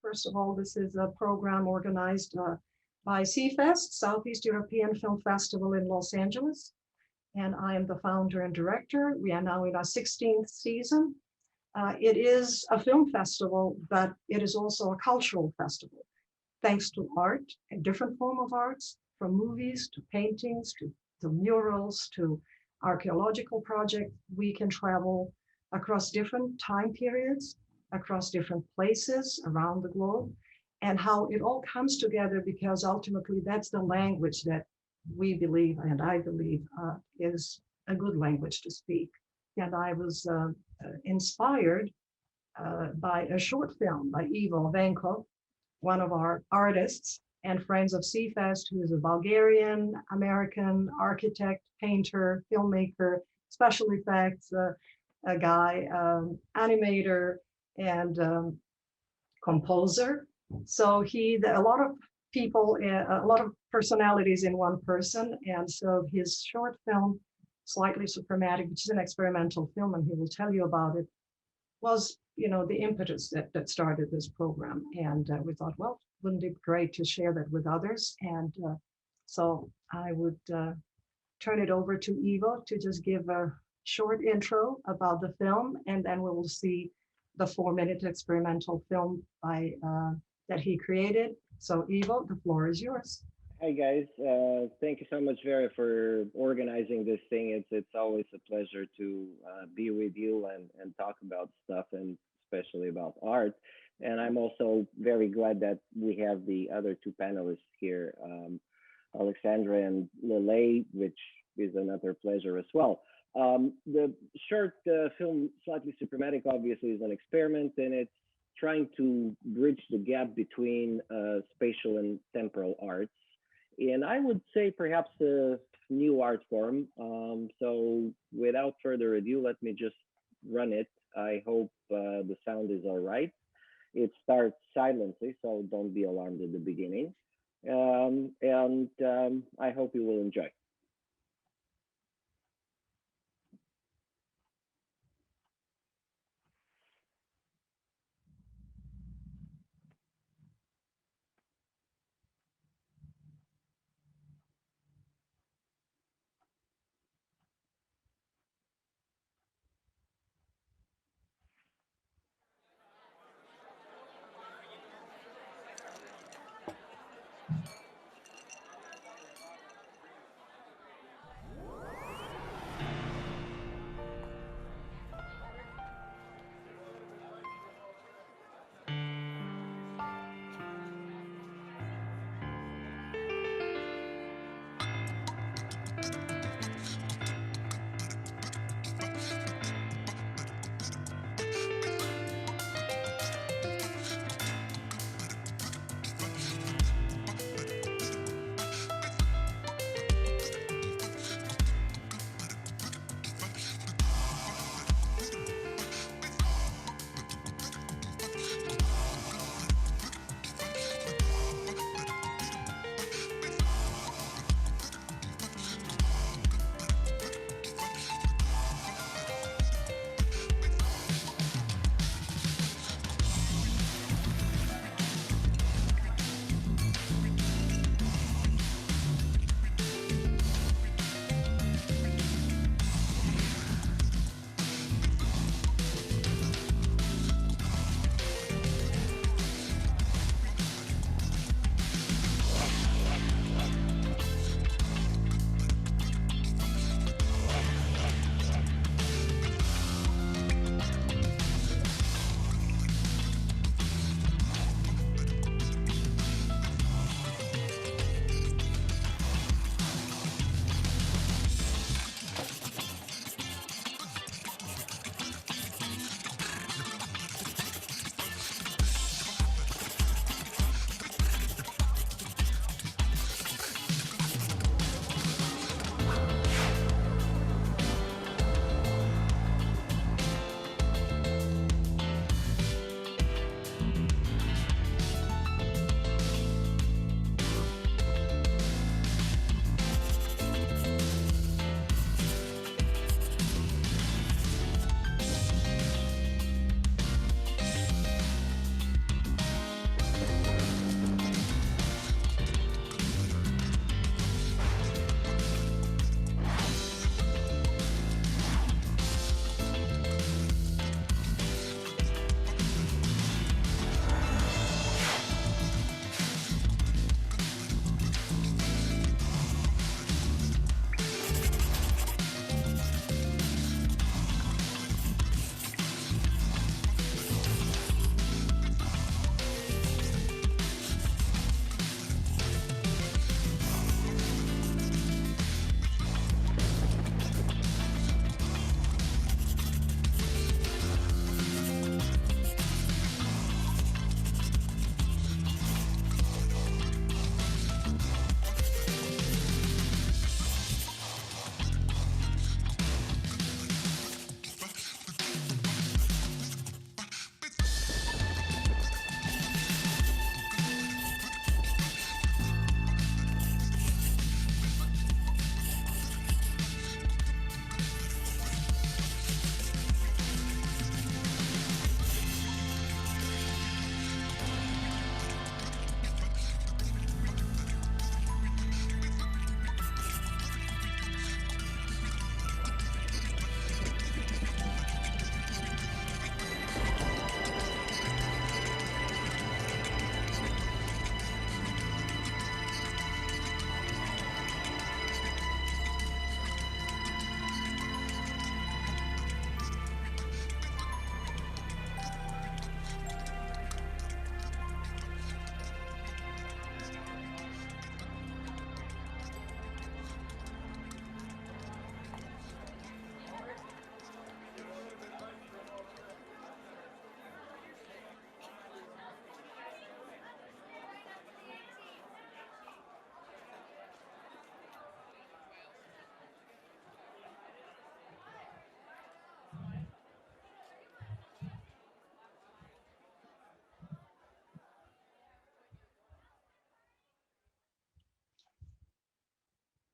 First of all, this is a program organized by SEEfest, Southeast European Film Festival in Los Angeles. And I am the founder and director. We are now in our 16th season. It is a film festival, but it is also a cultural festival. Thanks to art, a different form of arts, from movies to paintings to murals to archaeological projects, we can travel across different time periods, across different places around the globe, and how it all comes together, because ultimately that's the language that we believe, and I believe, is a good language to speak. And I was inspired by a short film by Ivo Venkov, one of our artists and friends of SEEfest, who is a Bulgarian-American architect, painter, filmmaker, special effects, a guy, animator, and composer. So a lot of people, a lot of personalities in one person. And so his short film, Slightly Supermatic, which is an experimental film, and he will tell you about it, was, the impetus that started this program. And we thought, well, wouldn't it be great to share that with others? And so I would turn it over to Ivo to just give a short intro about the film, and then we will see the 4-minute experimental film that he created. So Ivo, the floor is yours. Hi guys, thank you so much, Vera, for organizing this thing. It's always a pleasure to be with you and talk about stuff, and especially about art. And I'm also very glad that we have the other two panelists here, Alessandra and Lelei, which is another pleasure as well. The short film, Slightly Supermatic, obviously is an experiment, and it's trying to bridge the gap between spatial and temporal arts. And I would say perhaps a new art form. So without further ado, let me just run it. I hope the sound is all right. It starts silently, so don't be alarmed at the beginning. I hope you will enjoy.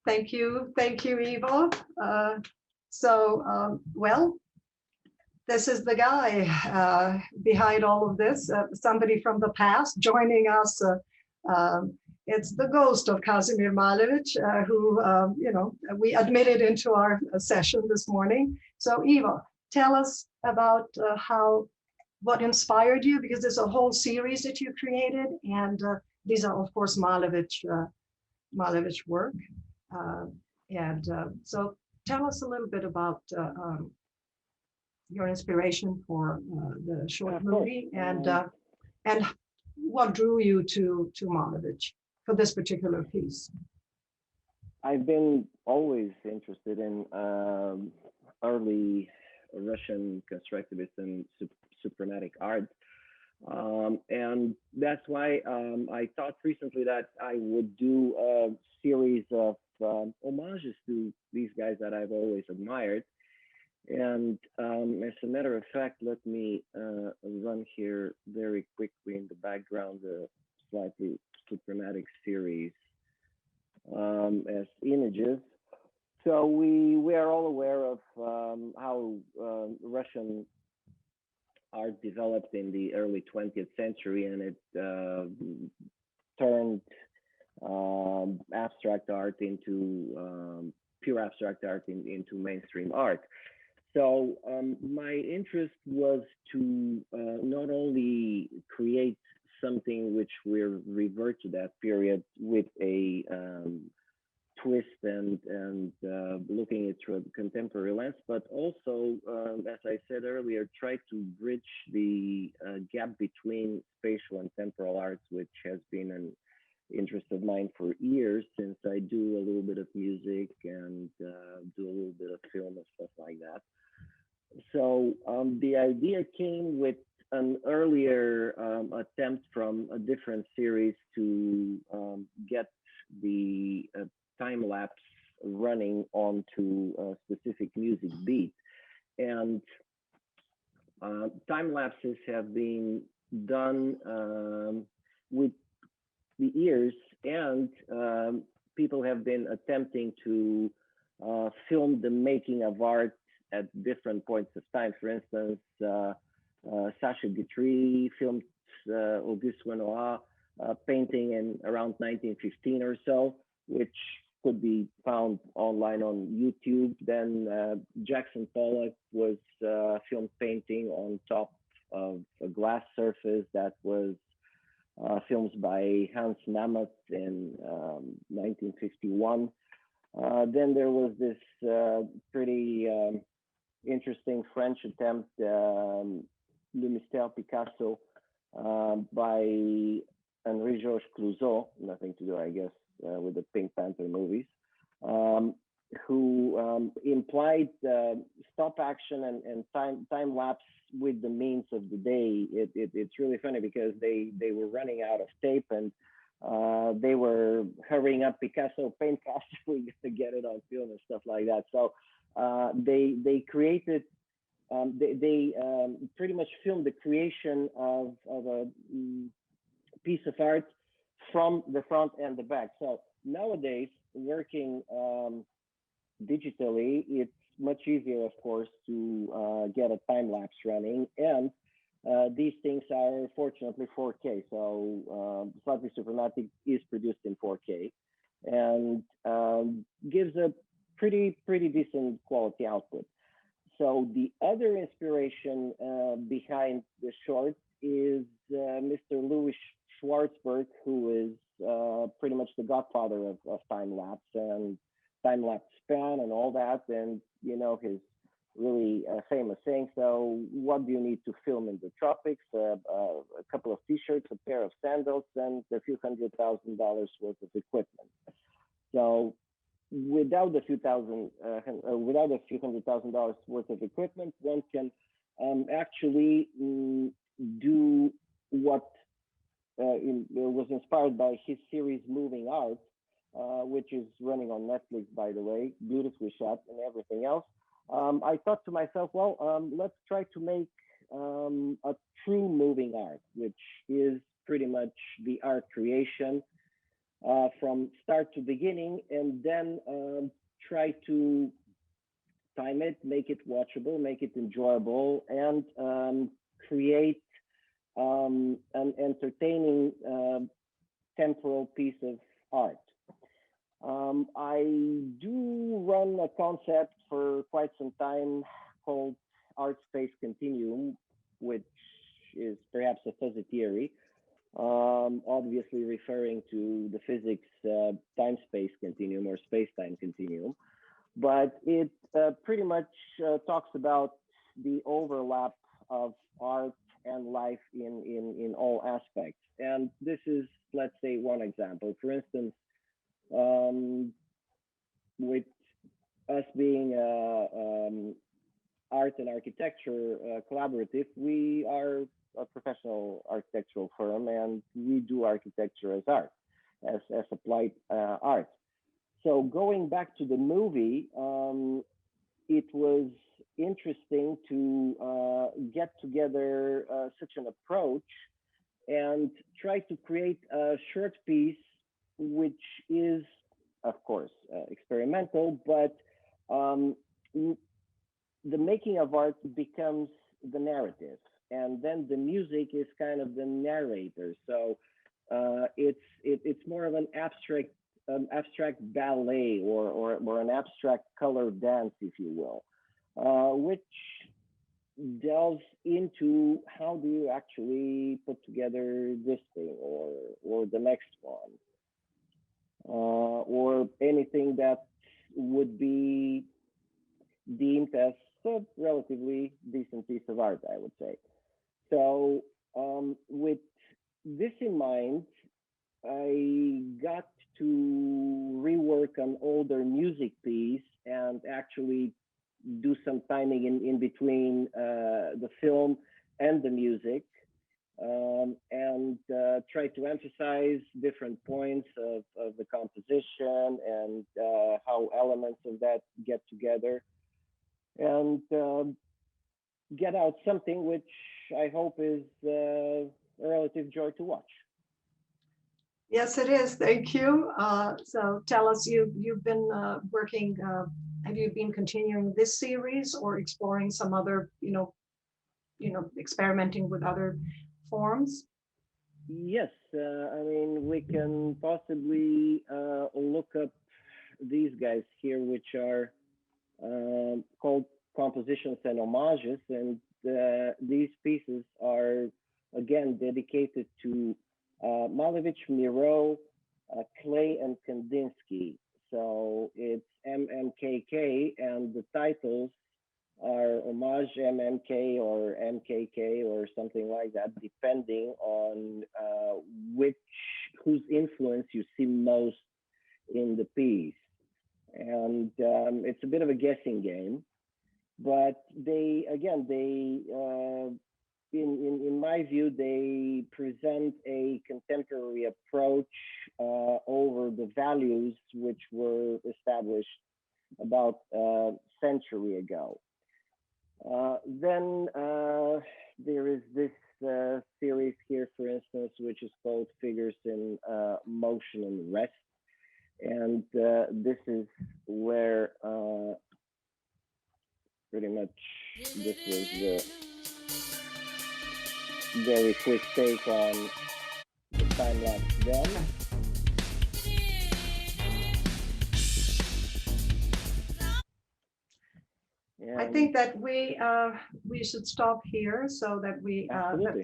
Thank you, Ivo. Well, this is the guy behind all of this, somebody from the past joining us. It's the ghost of Kazimir Malevich, who, we admitted into our session this morning. So Ivo, tell us about what inspired you, because there's a whole series that you created, and these are, of course, Malevich work. So tell us a little bit about your inspiration for the short movie, and what drew you to Malevich for this particular piece. I've been always interested in early Russian constructivist and suprematic art. And that's why I thought recently that I would do a series of homages to these guys that I've always admired. And as a matter of fact, let me run here very quickly in the background the slightly suprematic series as images. So we are all aware of how Russian art developed in the early 20th century, and it turned abstract art into pure abstract art into mainstream art. So my interest was to not only create something which will revert to that period with a twist and looking at through a contemporary lens, but also, as I said earlier, try to bridge the gap between spatial and temporal arts, which has been an interest of mine for years, since I do a little bit of music and do a little bit of film and stuff like that. So the idea came with an earlier attempt from a different series to get the time lapse running onto a specific music beat. And time lapses have been done with the ears, and people have been attempting to film the making of art at different points of time. For instance, Sacha Guitry filmed Auguste Renoir painting in around 1915 or so, which could be found online on YouTube. Then Jackson Pollock was filmed painting on top of a glass surface that was filmed by Hans Namath in 1951. Then there was this pretty interesting French attempt, Le Mystère Picasso, by Henri-Georges Clouzot, nothing to do, I guess, with the Pink Panther movies, who implied stop action and time lapse with the means of the day. It's really funny because they were running out of tape, and they were hurrying up Picasso paint castling to get it on film and stuff like that. So they created, they pretty much filmed the creation of a piece of art from the front and the back. So nowadays, working digitally, it's much easier, of course, to get a time lapse running, and these things are fortunately 4K. So Slightly Suprematic is produced in 4K and gives a pretty decent quality output. So the other inspiration behind the short is Mr. Louis Schwartzberg, who is pretty much the godfather of time lapse and time lapse span and all that, and his really famous saying. So what do you need to film in the tropics? A couple of t-shirts, a pair of sandals, and a few $100,000 worth of equipment. So without a few $100,000 worth of equipment, one can actually do what was inspired by his series Moving Art, which is running on Netflix, by the way, beautifully shot and everything else. I thought to myself, well, let's try to make a true moving art, which is pretty much the art creation from start to beginning, and then try to time it, make it watchable, make it enjoyable, and create an entertaining temporal piece of art. I do run a concept for quite some time called Art Space Continuum, which is perhaps a fuzzy theory, obviously referring to the physics time-space continuum or space-time continuum. But it pretty much talks about the overlap of art and life in all aspects. And this is, let's say, one example. For instance, with us being art and architecture collaborative, we are a professional architectural firm, and we do architecture as art, as applied art. So going back to the movie, it was interesting to get together such an approach and try to create a short piece, which is, of course, experimental, but the making of art becomes the narrative, and then the music is kind of the narrator. So it's more of an abstract ballet or an abstract color dance, if you will, which delves into how do you actually put together this thing or the next one, or anything that would be deemed as a relatively decent piece of art, I would say. So with this in mind, I got to rework an older music piece and actually do some timing in between the film and the music, and try to emphasize different points of the composition and how elements of that get together, and get out something which I hope is a relative joy to watch. Yes, it is. Thank you. So tell us, you've been working. Have you been continuing this series or exploring some other, experimenting with other forms? Yes, I mean, we can possibly look up these guys here, which are called compositions and homages, and these pieces are again dedicated to Malevich, Miro, Clay, and Kandinsky. So it's MMKK, and the titles are homage MMK or MKK or something like that, depending on whose influence you see most in the piece. And it's a bit of a guessing game, but they in my view, they present a contemporary approach over the values which were established about a century ago. Then there is this series here, for instance, which is called Figures in Motion and Rest. And this is where pretty much this was the very quick take on the time lapse then. I think that we should stop here so that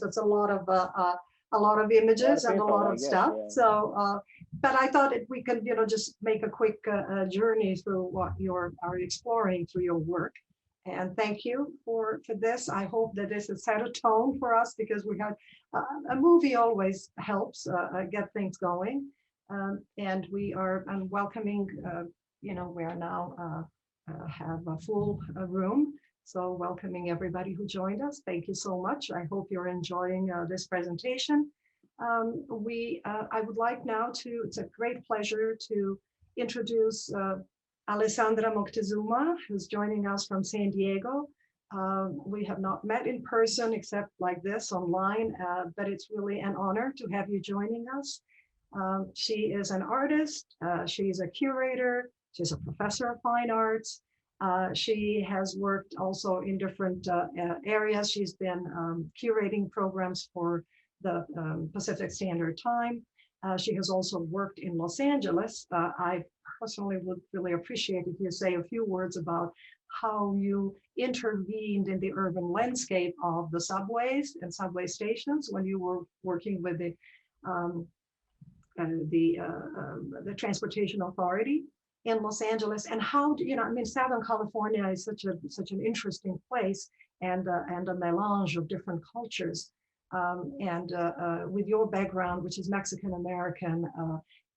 that's a lot of images and a lot of stuff. Yeah. So, but I thought we could just make a quick journey through what you are exploring through your work. And thank you for this. I hope that this has set a tone for us, because we had a movie always helps get things going. And we are welcoming, we are now have a full room. So welcoming everybody who joined us. Thank you so much. I hope you're enjoying this presentation. I would like now it's a great pleasure to introduce Alessandra Moctezuma, who's joining us from San Diego. We have not met in person except like this online, but it's really an honor to have you joining us. She is an artist. She's a curator. She's a professor of fine arts. She has worked also in different areas. She's been curating programs for the Pacific Standard Time. She has also worked in Los Angeles. I personally would really appreciate if you say a few words about how you intervened in the urban landscape of the subways and subway stations when you were working with um, the Transportation Authority in Los Angeles, and how I mean, Southern California is such an interesting place and a melange of different cultures. With your background, which is Mexican American,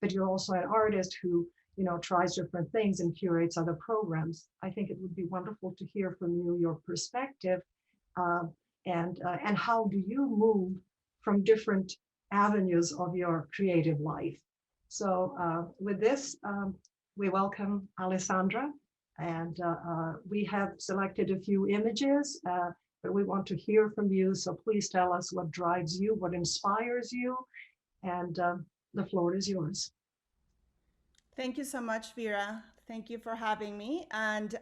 but you're also an artist who tries different things and curates other programs. I think it would be wonderful to hear from you your perspective, and how do you move from different avenues of your creative life. So with this, we welcome Alessandra, and we have selected a few images, but we want to hear from you. So please tell us what drives you, what inspires you, and the floor is yours. Thank you so much, Vera. Thank you for having me. And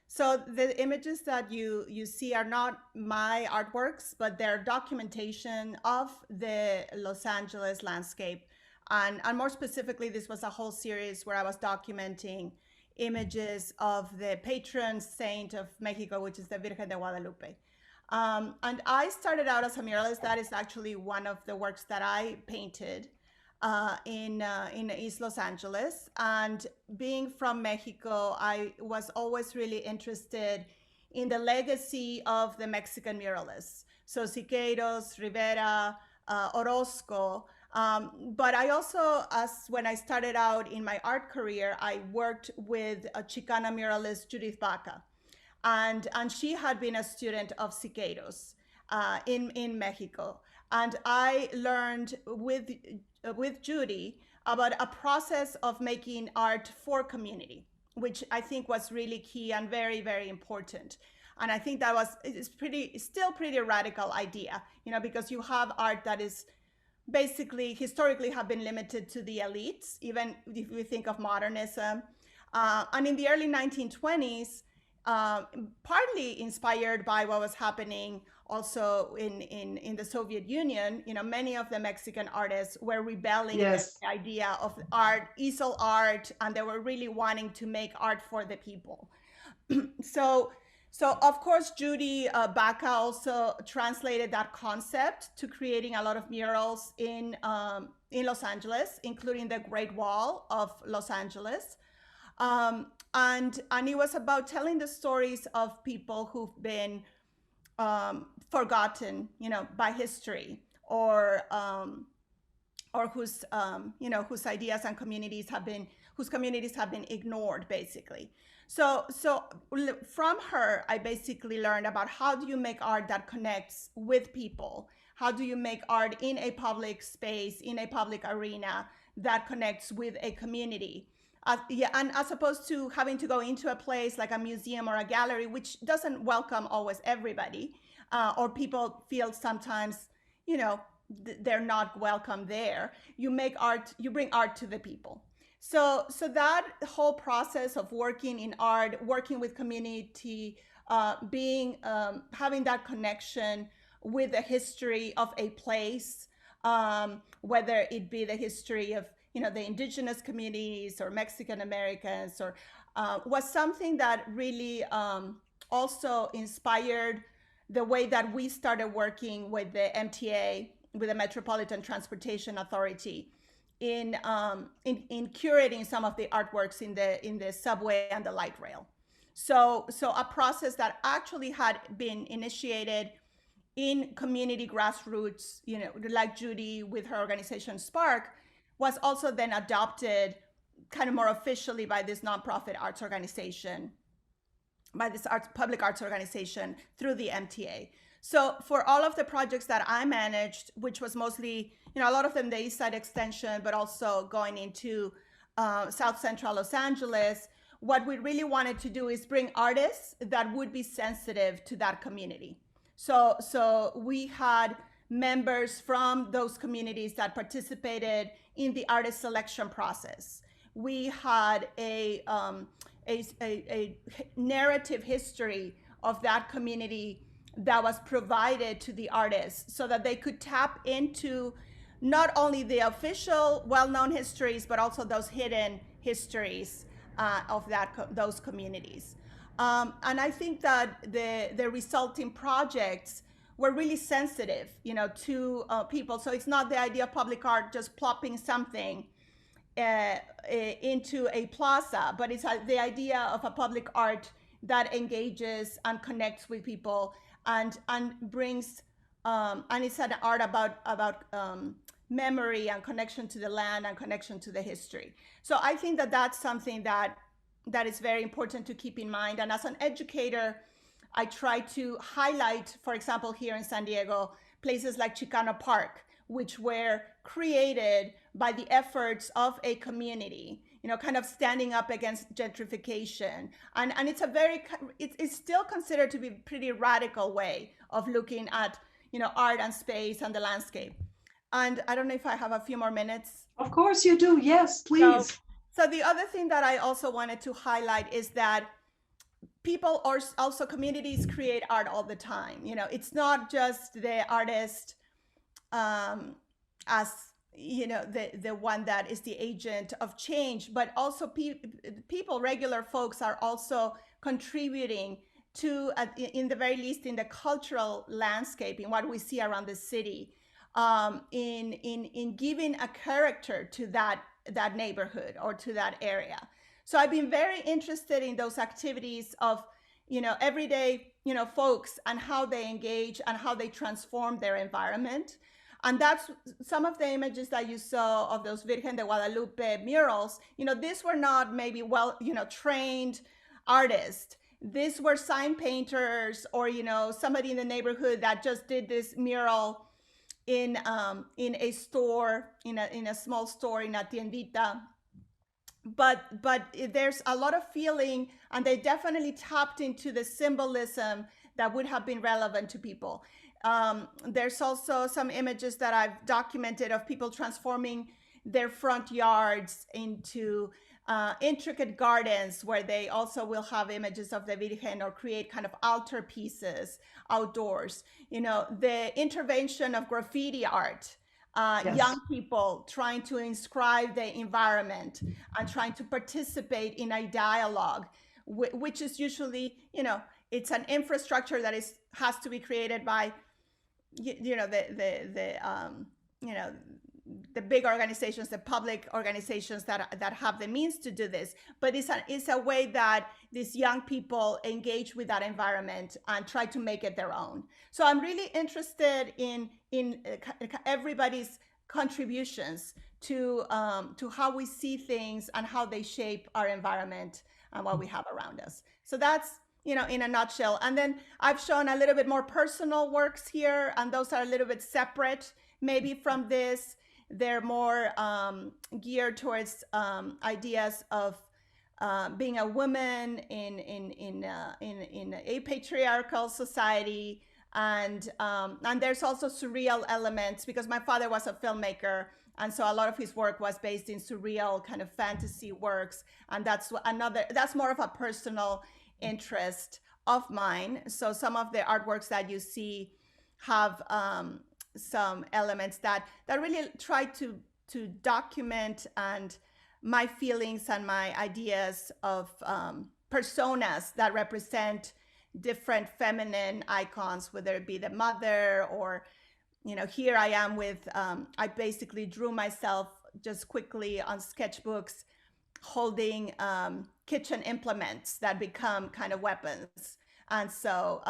so the images that you see are not my artworks, but they're documentation of the Los Angeles landscape. And more specifically, this was a whole series where I was documenting images of the patron saint of Mexico, which is the Virgen de Guadalupe. And I started out as a muralist. That is actually one of the works that I painted in East Los Angeles. And being from Mexico, I was always really interested in the legacy of the Mexican muralists. So Siqueiros, Rivera, Orozco. But I also, when I started out in my art career, I worked with a Chicana muralist, Judith Baca. And she had been a student of Siqueiros in Mexico. And I learned with Judy about a process of making art for community, which I think was really key and very, very important. And I think that it's still pretty radical idea, because you have art that is basically historically have been limited to the elites, even if we think of modernism. And in the early 1920s, partly inspired by what was happening also in the Soviet Union, many of the Mexican artists were rebelling against the idea of art, easel art, and they were really wanting to make art for the people. So of course, Judy Baca also translated that concept to creating a lot of murals in Los Angeles, including the Great Wall of Los Angeles. And it was about telling the stories of people who've been forgotten, by history, or whose whose ideas and communities have been ignored, basically. So from her, I basically learned about how do you make art that connects with people? How do you make art in a public space, in a public arena that connects with a community? And as opposed to having to go into a place like a museum or a gallery, which doesn't welcome always everybody, or people feel sometimes, they're not welcome there. You make art, you bring art to the people. So that whole process of working in art, working with community, having that connection with the history of a place, whether it be the history of the indigenous communities or Mexican Americans, or was something that really also inspired the way that we started working with the MTA, with the Metropolitan Transportation Authority, in curating some of the artworks in the subway and the light rail. So a process that actually had been initiated in community grassroots, like Judy with her organization Spark, was also then adopted kind of more officially by this nonprofit arts organization, by this public arts organization through the MTA. So for all of the projects that I managed, which was mostly, a lot of them the East Side Extension, but also going into South Central Los Angeles, what we really wanted to do is bring artists that would be sensitive to that community. So we had members from those communities that participated in the artist selection process. We had a narrative history of that community that was provided to the artists so that they could tap into not only the official well-known histories, but also those hidden histories of those communities. And I think that the resulting projects were really sensitive, to people. So it's not the idea of public art just plopping something into a plaza, but it's the idea of a public art that engages and connects with people and brings and it's an art about memory and connection to the land and connection to the history. So I think that that's something that is very important to keep in mind. And as an educator, I try to highlight, for example, here in San Diego, places like Chicano Park, which were created by the efforts of a community, kind of standing up against gentrification. And it's it's still considered to be a pretty radical way of looking at, art and space and the landscape. And I don't know if I have a few more minutes. Of course you do. Yes, please. So the other thing that I also wanted to highlight is that people or also communities create art all the time. It's not just the artist as the one that is the agent of change, but also people, regular folks, are also contributing to, in the very least, in the cultural landscape, in what we see around the city, in giving a character to that neighborhood or to that area. So I've been very interested in those activities of, everyday, folks, and how they engage and how they transform their environment. And that's some of the images that you saw of those Virgen de Guadalupe murals. These were not maybe trained artists. These were sign painters or, somebody in the neighborhood that just did this mural in a store, in a small store, in a tiendita. But there's a lot of feeling, and they definitely tapped into the symbolism that would have been relevant to people. There's also some images that I've documented of people transforming their front yards into intricate gardens, where they also will have images of the Virgen or create kind of altar pieces outdoors. The intervention of graffiti art, Yes. young people trying to inscribe the environment and trying to participate in a dialogue, which is usually, it's an infrastructure that has to be created by, the big organizations, the public organizations that have the means to do this. But it's a way that these young people engage with that environment and try to make it their own. So I'm really interested in everybody's contributions to how we see things and how they shape our environment and what we have around us. So that's, in a nutshell. And then I've shown a little bit more personal works here, and those are a little bit separate maybe from this. They're more geared towards ideas of being a woman in a patriarchal society, and there's also surreal elements, because my father was a filmmaker, and so a lot of his work was based in surreal kind of fantasy works, and that's more of a personal interest of mine. So some of the artworks that you see have some elements that really try to document and my feelings and my ideas of personas that represent different feminine icons, whether it be the mother or, here I am with, I basically drew myself just quickly on sketchbooks holding kitchen implements that become kind of weapons. And so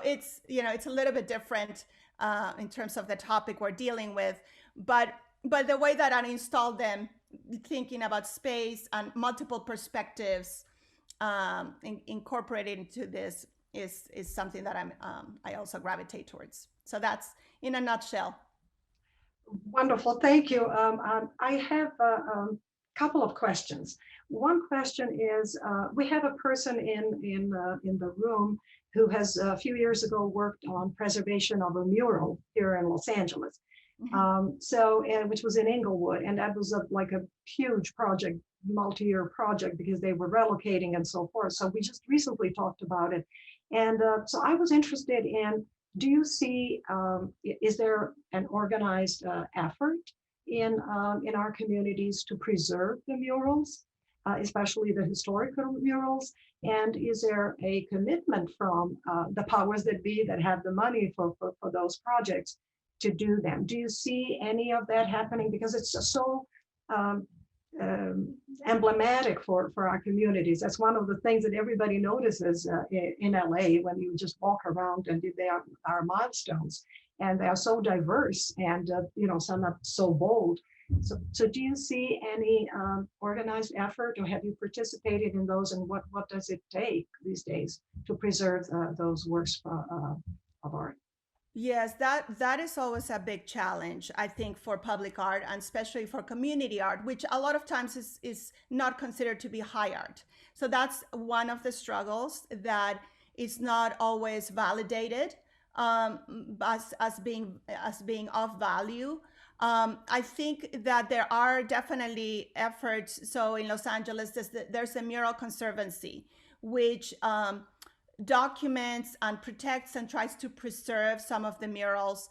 it's, it's a little bit different in terms of the topic we're dealing with, but the way that I installed them, thinking about space and multiple perspectives, incorporated into this is something that I also gravitate towards. So that's in a nutshell. Wonderful, thank you. I have a couple of questions. One question is, we have a person in the room who has a few years ago worked on preservation of a mural here in Los Angeles. Which was in Inglewood, and that was like a huge project, multi-year project, because they were relocating and so forth. So we just recently talked about it. And so I was interested in, do you see, is there an organized effort in our communities to preserve the murals, especially the historical murals? And is there a commitment from the powers that be that have the money for those projects to do them? Do you see any of that happening? Because it's so emblematic for our communities. That's one of the things that everybody notices in LA when you just walk around, and they are milestones, and they are so diverse, and some are so bold. So do you see any organized effort, or have you participated in those, and what does it take these days to preserve those works of art? Yes, that is always a big challenge, I think, for public art, and especially for community art, which a lot of times is not considered to be high art. So that's one of the struggles, that is not always validated as being of value. I think that there are definitely efforts. So in Los Angeles, there's a mural conservancy, which documents and protects and tries to preserve some of the murals.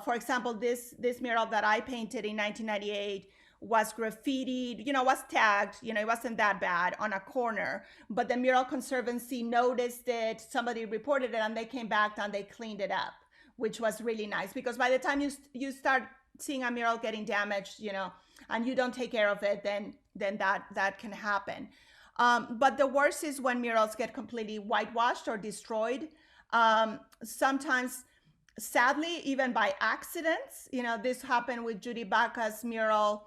For example, this mural that I painted in 1998 was graffitied, was tagged, it wasn't that bad, on a corner, but the Mural Conservancy noticed it, somebody reported it, and they came back and they cleaned it up, which was really nice, because by the time you start seeing a mural getting damaged, and you don't take care of it, then that can happen. But the worst is when murals get completely whitewashed or destroyed. Sometimes, sadly, even by accidents. This happened with Judy Baca's mural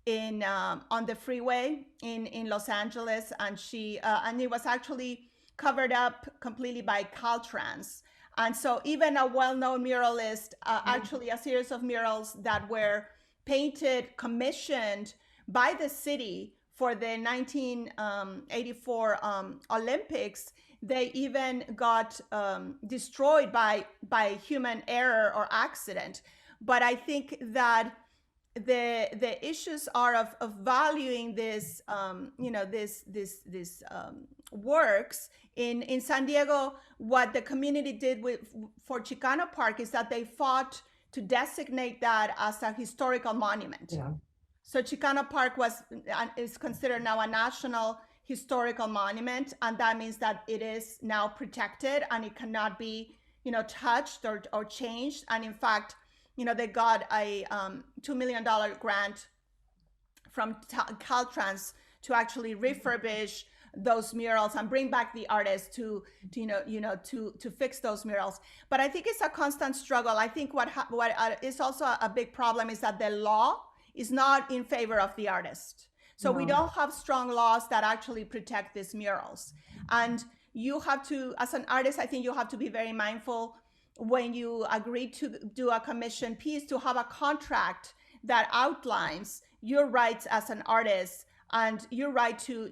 on the freeway in Los Angeles, and and it was actually covered up completely by Caltrans. And so even a well-known muralist, actually a series of murals that were painted, commissioned by the city for the 1984 Olympics, they even got destroyed by human error or accident. But I think that the issues are of valuing this, works. In San Diego, what the community did for Chicano Park is that they fought to designate that as a historical monument. Yeah. So Chicano Park is considered now a national historical monument, and that means that it is now protected and it cannot be, touched or changed. And in fact, they got a $2 million grant from Caltrans to actually refurbish those murals and bring back the artists to fix those murals. But I think it's a constant struggle. I think what is also a big problem is that the law is not in favor of the artist. So we don't have strong laws that actually protect these murals. And you have to, as an artist, I think you have to be very mindful when you agree to do a commission piece, to have a contract that outlines your rights as an artist and your right to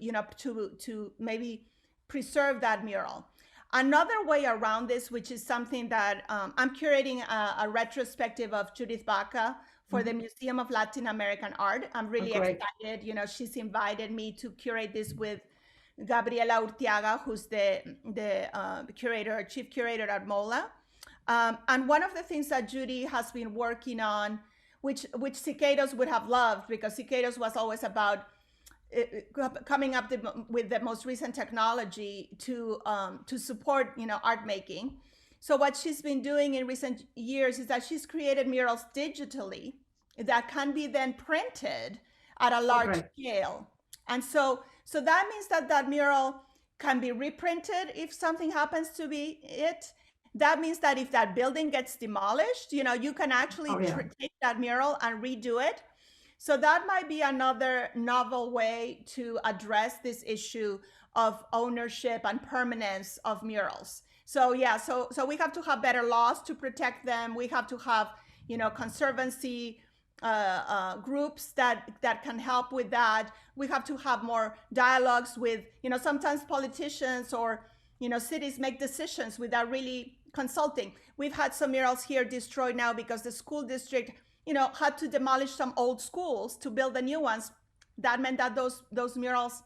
maybe preserve that mural. Another way around this, which is something that I'm curating a retrospective of Judith Baca for the Museum of Latin American Art. I'm really excited. She's invited me to curate this with Gabriela Urtiaga, who's the curator, chief curator at MOLA. And one of the things that Judy has been working on, which Cicados would have loved, because Cicados was always about coming up with the most recent technology to support art making. So what she's been doing in recent years is that she's created murals digitally that can be then printed at a large scale. And so that means that mural can be reprinted if something happens to be it. That means that if that building gets demolished, you can actually take that mural and redo it. So that might be another novel way to address this issue of ownership and permanence of murals. So so we have to have better laws to protect them. We have to have, conservancy groups that can help with that. We have to have more dialogues with, sometimes politicians or, cities make decisions without really consulting. We've had some murals here destroyed now because the school district, had to demolish some old schools to build the new ones. That meant that those murals,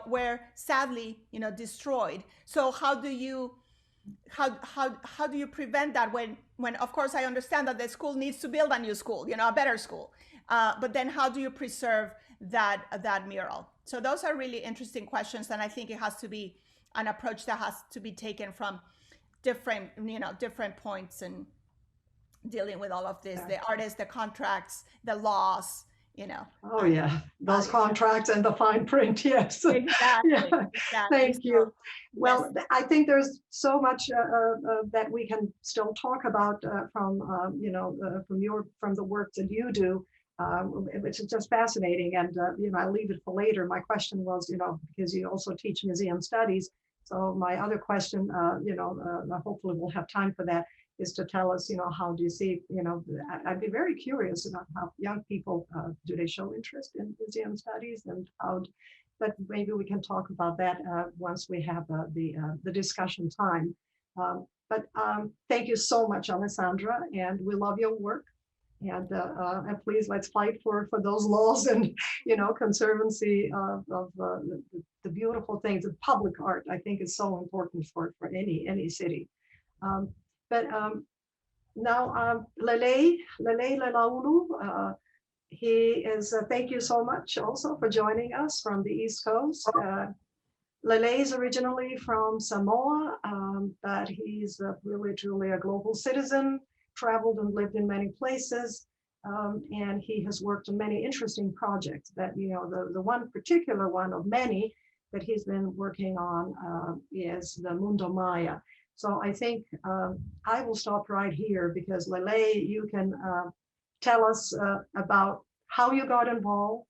were sadly, destroyed. So how do you prevent that when of course I understand that the school needs to build a new school, a better school, but then how do you preserve that mural? So those are really interesting questions, and I think it has to be an approach that has to be taken from different points and dealing with all of this, the artists, the contracts, the laws. Oh yeah, those contracts and the fine print, yes. Exactly. Yeah. Exactly. Thank you. Well, Yes. I think there's so much that we can still talk about from the work that you do, which is just fascinating. And I'll leave it for later. My question was, because you also teach museum studies. So my other question, hopefully we'll have time for that, is to tell us, how do you see, I'd be very curious about how young people, do they show interest in museum studies, and how, but maybe we can talk about that once we have the discussion time. But thank you so much, Alessandra, and we love your work. And please, let's fight for those laws and, conservancy of the beautiful things of public art. I think is so important for any city. But now Lelei LeLaulu, he is, thank you so much also for joining us from the East Coast. Lelei is originally from Samoa, but he's really truly a global citizen, traveled and lived in many places. And he has worked on many interesting projects that, the one particular one of many that he's been working on is the Mundo Maya. So I think I will stop right here because Lelei, you can tell us about how you got involved,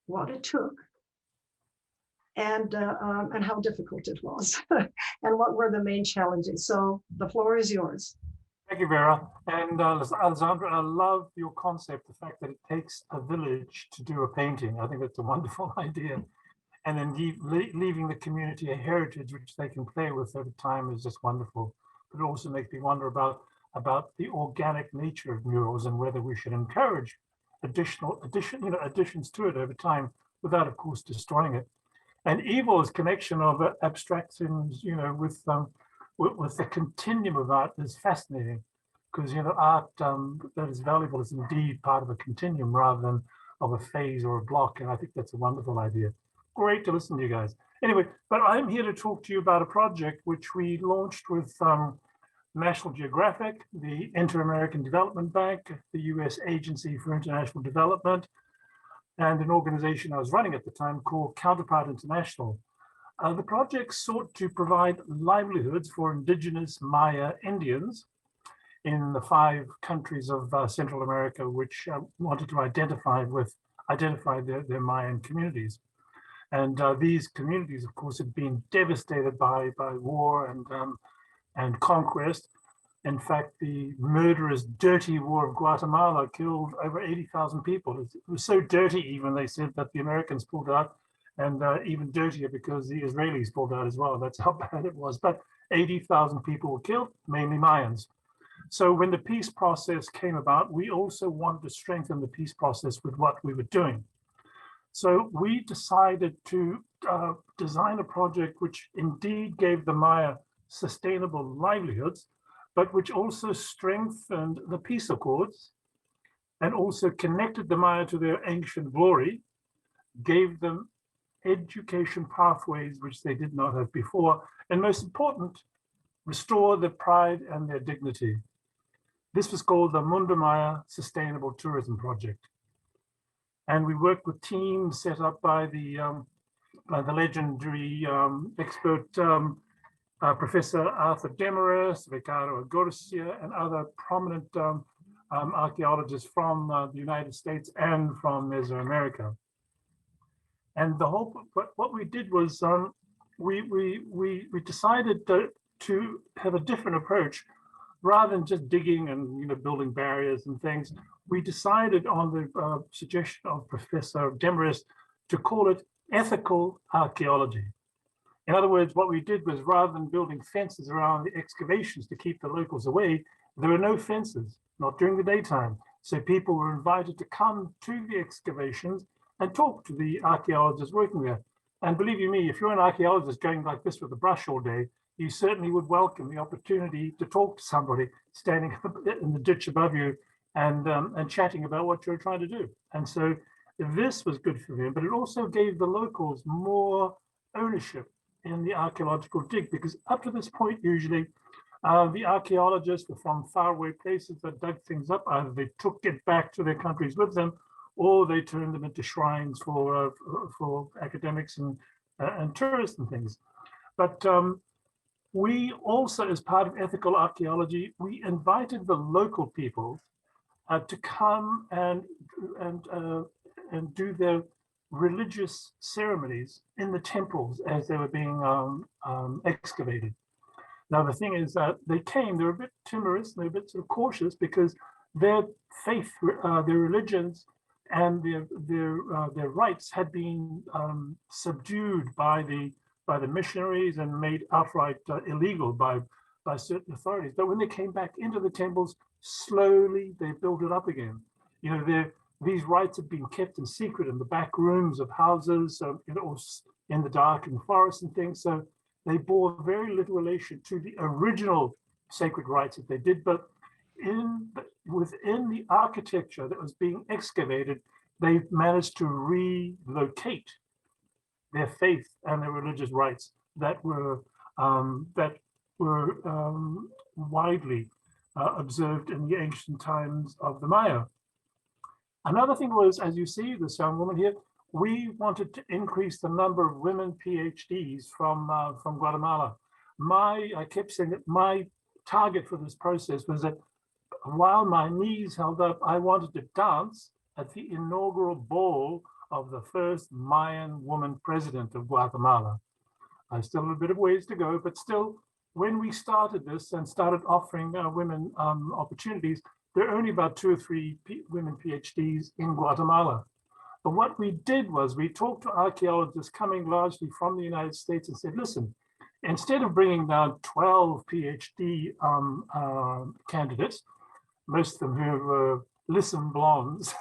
what it took, and how difficult it was, and what were the main challenges. So the floor is yours. Thank you, Vera. And Alessandra, I love your concept, the fact that it takes a village to do a painting. I think that's a wonderful idea. And then leaving the community a heritage which they can play with over time is just wonderful. But it also makes me wonder about the organic nature of murals and whether we should encourage additions to it over time without, of course, destroying it. And Ivo's connection of abstractions, with the continuum of art is fascinating, because art that is valuable is indeed part of a continuum rather than of a phase or a block. And I think that's a wonderful idea. Great to listen to you guys. Anyway, but I'm here to talk to you about a project which we launched with National Geographic, the Inter-American Development Bank, the US Agency for International Development, and an organization I was running at the time called Counterpart International. The project sought to provide livelihoods for indigenous Maya Indians in the 5 countries of Central America, which wanted to identify their Mayan communities. And these communities, of course, had been devastated by war and conquest. In fact, the murderous, dirty war of Guatemala killed over 80,000 people. It was so dirty, even they said that the Americans pulled out, and even dirtier because the Israelis pulled out as well. That's how bad it was. But 80,000 people were killed, mainly Mayans. So when the peace process came about, we also wanted to strengthen the peace process with what we were doing. So we decided to design a project which indeed gave the Maya sustainable livelihoods, but which also strengthened the peace accords and also connected the Maya to their ancient glory, gave them education pathways which they did not have before, and most important, restore their pride and their dignity. This was called the Mundo Maya Sustainable Tourism Project. And we worked with teams set up by the legendary expert Professor Arthur Demarest, Ricardo Agorcia, and other prominent archaeologists from the United States and from Mesoamerica. And what we did was we decided to have a different approach. rather than just digging and building barriers and things, we decided on the suggestion of Professor Demarest to call it ethical archaeology. In other words, what we did was, rather than building fences around the excavations to keep the locals away, there were no fences, not during the daytime. So people were invited to come to the excavations and talk to the archaeologists working there. And believe you me, if you're an archaeologist going like this with a brush all day, you certainly would welcome the opportunity to talk to somebody standing in the ditch above you and chatting about what you're trying to do. And so this was good for them, but it also gave the locals more ownership in the archaeological dig, because up to this point, usually the archaeologists were from faraway places that dug things up. Either they took it back to their countries with them, or they turned them into shrines for academics and tourists and things. But we also, as part of ethical archaeology, we invited the local people to come and do their religious ceremonies in the temples as they were being excavated. Now, the thing is that they were a bit timorous, they were a bit sort of cautious, because their faith, their religions, and their rights had been subdued by the missionaries and made outright illegal by certain authorities. But when they came back into the temples, slowly they built it up again. These rites have been kept in secret in the back rooms of houses, or in the dark in the forest and things. So they bore very little relation to the original sacred rites that they did. But within the architecture that was being excavated, they managed to relocate their faith and their religious rites that were widely observed in the ancient times of the Maya. Another thing was, as you see, this young woman here, we wanted to increase the number of women PhDs from Guatemala. I kept saying that my target for this process was that while my knees held up, I wanted to dance at the inaugural ball of the first Mayan woman president of Guatemala. I still have a bit of ways to go, but still, when we started this and started offering women opportunities, there are only about 2 or 3 women PhDs in Guatemala. But what we did was we talked to archaeologists coming largely from the United States and said, listen, instead of bringing down 12 PhD candidates, most of them who were lissom blondes,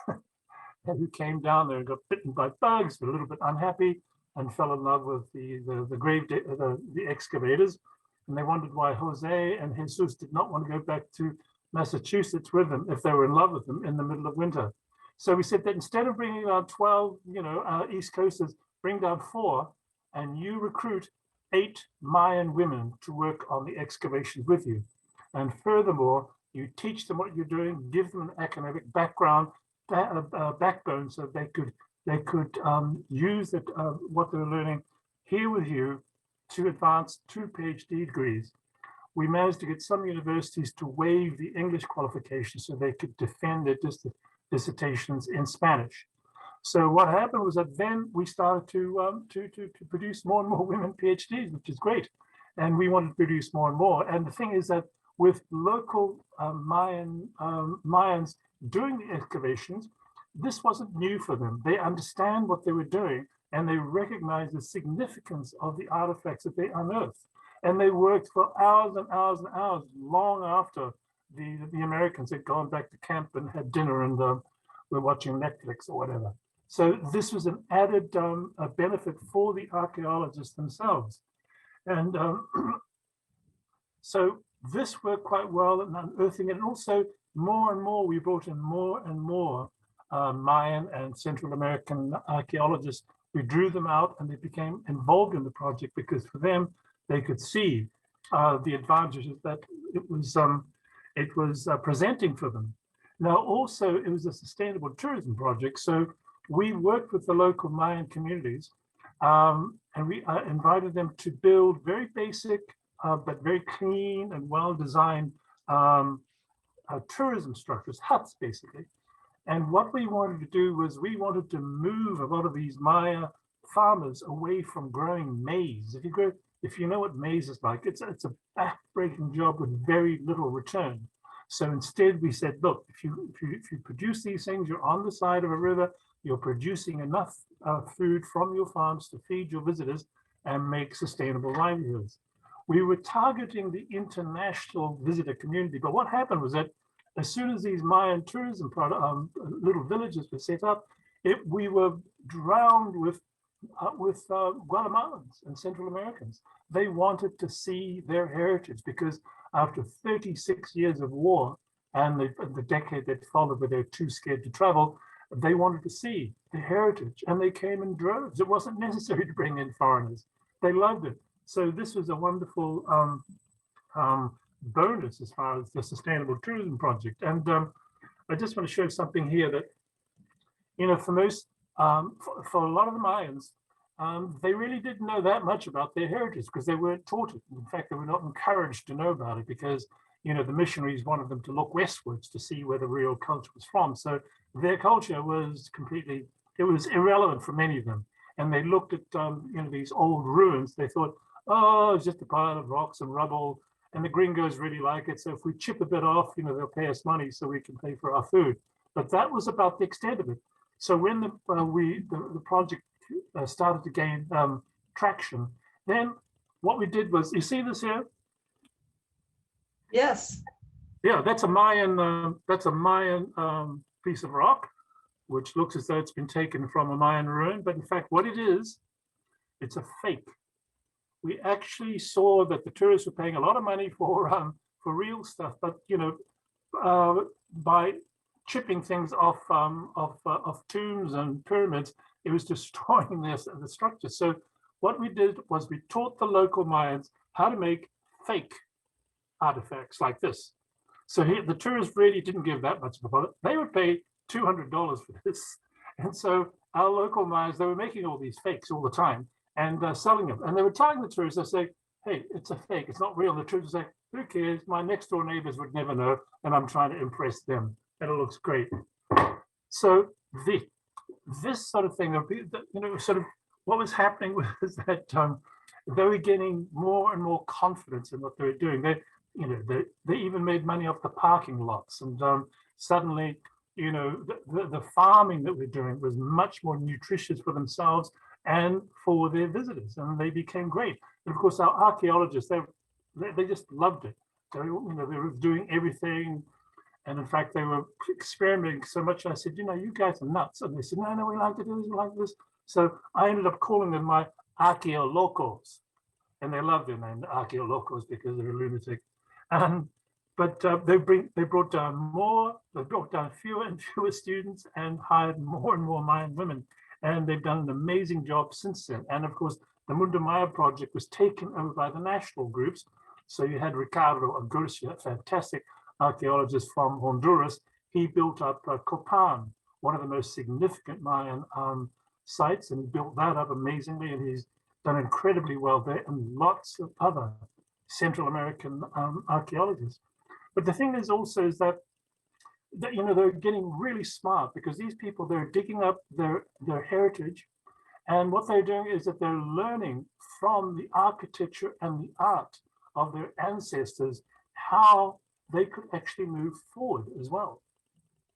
who came down there and got bitten by bugs, were a little bit unhappy, and fell in love with the excavators. And they wondered why Jose and Jesus did not want to go back to Massachusetts with them if they were in love with them in the middle of winter. So we said that instead of bringing down 12, East Coasters, bring down 4, and you recruit 8 Mayan women to work on the excavations with you. And furthermore, you teach them what you're doing, give them an academic background, backbone, so they could use what they're learning here with you to advance 2 PhD degrees. We managed to get some universities to waive the English qualification so they could defend their dissertations in Spanish. So what happened was that then we started to produce more and more women PhDs, which is great. And we wanted to produce more and more. And the thing is that with local Mayans doing the excavations, this wasn't new for them. They understand what they were doing, and they recognize the significance of the artifacts that they unearthed. And they worked for hours and hours and hours, long after the Americans had gone back to camp and had dinner and were watching Netflix or whatever. So this was an added benefit for the archaeologists themselves. And so this worked quite well in unearthing it. And also more and more, we brought in more and more Mayan and Central American archaeologists. We drew them out and they became involved in the project because for them, they could see the advantages that it was presenting for them. Now, also, it was a sustainable tourism project. So we worked with the local Mayan communities and we invited them to build very basic, but very clean and well-designed tourism structures, huts, basically. And what we wanted to do was we wanted to move a lot of these Maya farmers away from growing maize. If you if you know what maize is like, it's a back-breaking job with very little return. So instead we said, look, if you produce these things, you're on the side of a river, you're producing enough food from your farms to feed your visitors and make sustainable livelihoods. We were targeting the international visitor community, but what happened was that as soon as these Mayan tourism little villages were set up, we were drowned with Guatemalans and Central Americans. They wanted to see their heritage because after 36 years of war and the decade that followed where they were too scared to travel, they wanted to see the heritage and they came in droves. It wasn't necessary to bring in foreigners. They loved it. So this was a wonderful bonus as far as the Sustainable Tourism Project. And I just want to show something here that, for most, for a lot of the Mayans, they really didn't know that much about their heritage because they weren't taught it. In fact, they were not encouraged to know about it because, the missionaries wanted them to look westwards to see where the real culture was from. So their culture was it was irrelevant for many of them. And they looked at, these old ruins. They thought, oh, it's just a pile of rocks and rubble. And the gringos really like it. So if we chip a bit off, they'll pay us money so we can pay for our food. But that was about the extent of it. So when the project started to gain traction, then what we did was, you see this here? Yes. Yeah, that's a Mayan piece of rock, which looks as though it's been taken from a Mayan ruin. But in fact, what it is, it's a fake. We actually saw that the tourists were paying a lot of money for real stuff, but by chipping things off tombs and pyramids, it was destroying the structure. So what we did was we taught the local Mayans how to make fake artifacts like this. So the tourists really didn't give that much of a bother. They would pay $200 for this. And so our local Mayans, they were making all these fakes all the time and selling them. And they were telling the tourists, they say, hey, it's a fake, it's not real. And the tourists would say, who cares? My next door neighbors would never know. And I'm trying to impress them. And it looks great. So this sort of thing, sort of what was happening was that they were getting more and more confidence in what they were doing. They even made money off the parking lots, and suddenly, the farming that we're doing was much more nutritious for themselves and for their visitors, and they became great. And of course, our archaeologists, they just loved it. They were doing everything. And in fact, they were experimenting so much. I said, you guys are nuts. And they said, no, we like to do this, we like this. So I ended up calling them my archaeolocals. And they loved their name, the archaeolocals, because they're a lunatic. But they brought down fewer and fewer students and hired more and more Mayan women. And they've done an amazing job since then. And of course, the Mundo Maya project was taken over by the national groups. So you had Ricardo Agurcia, a fantastic archaeologist from Honduras. He built up Copan, one of the most significant Mayan sites, and he built that up amazingly, and he's done incredibly well there, and lots of other Central American archaeologists. But the thing is also is that they're getting really smart because these people, they're digging up their heritage, and what they're doing is that they're learning from the architecture and the art of their ancestors how they could actually move forward as well.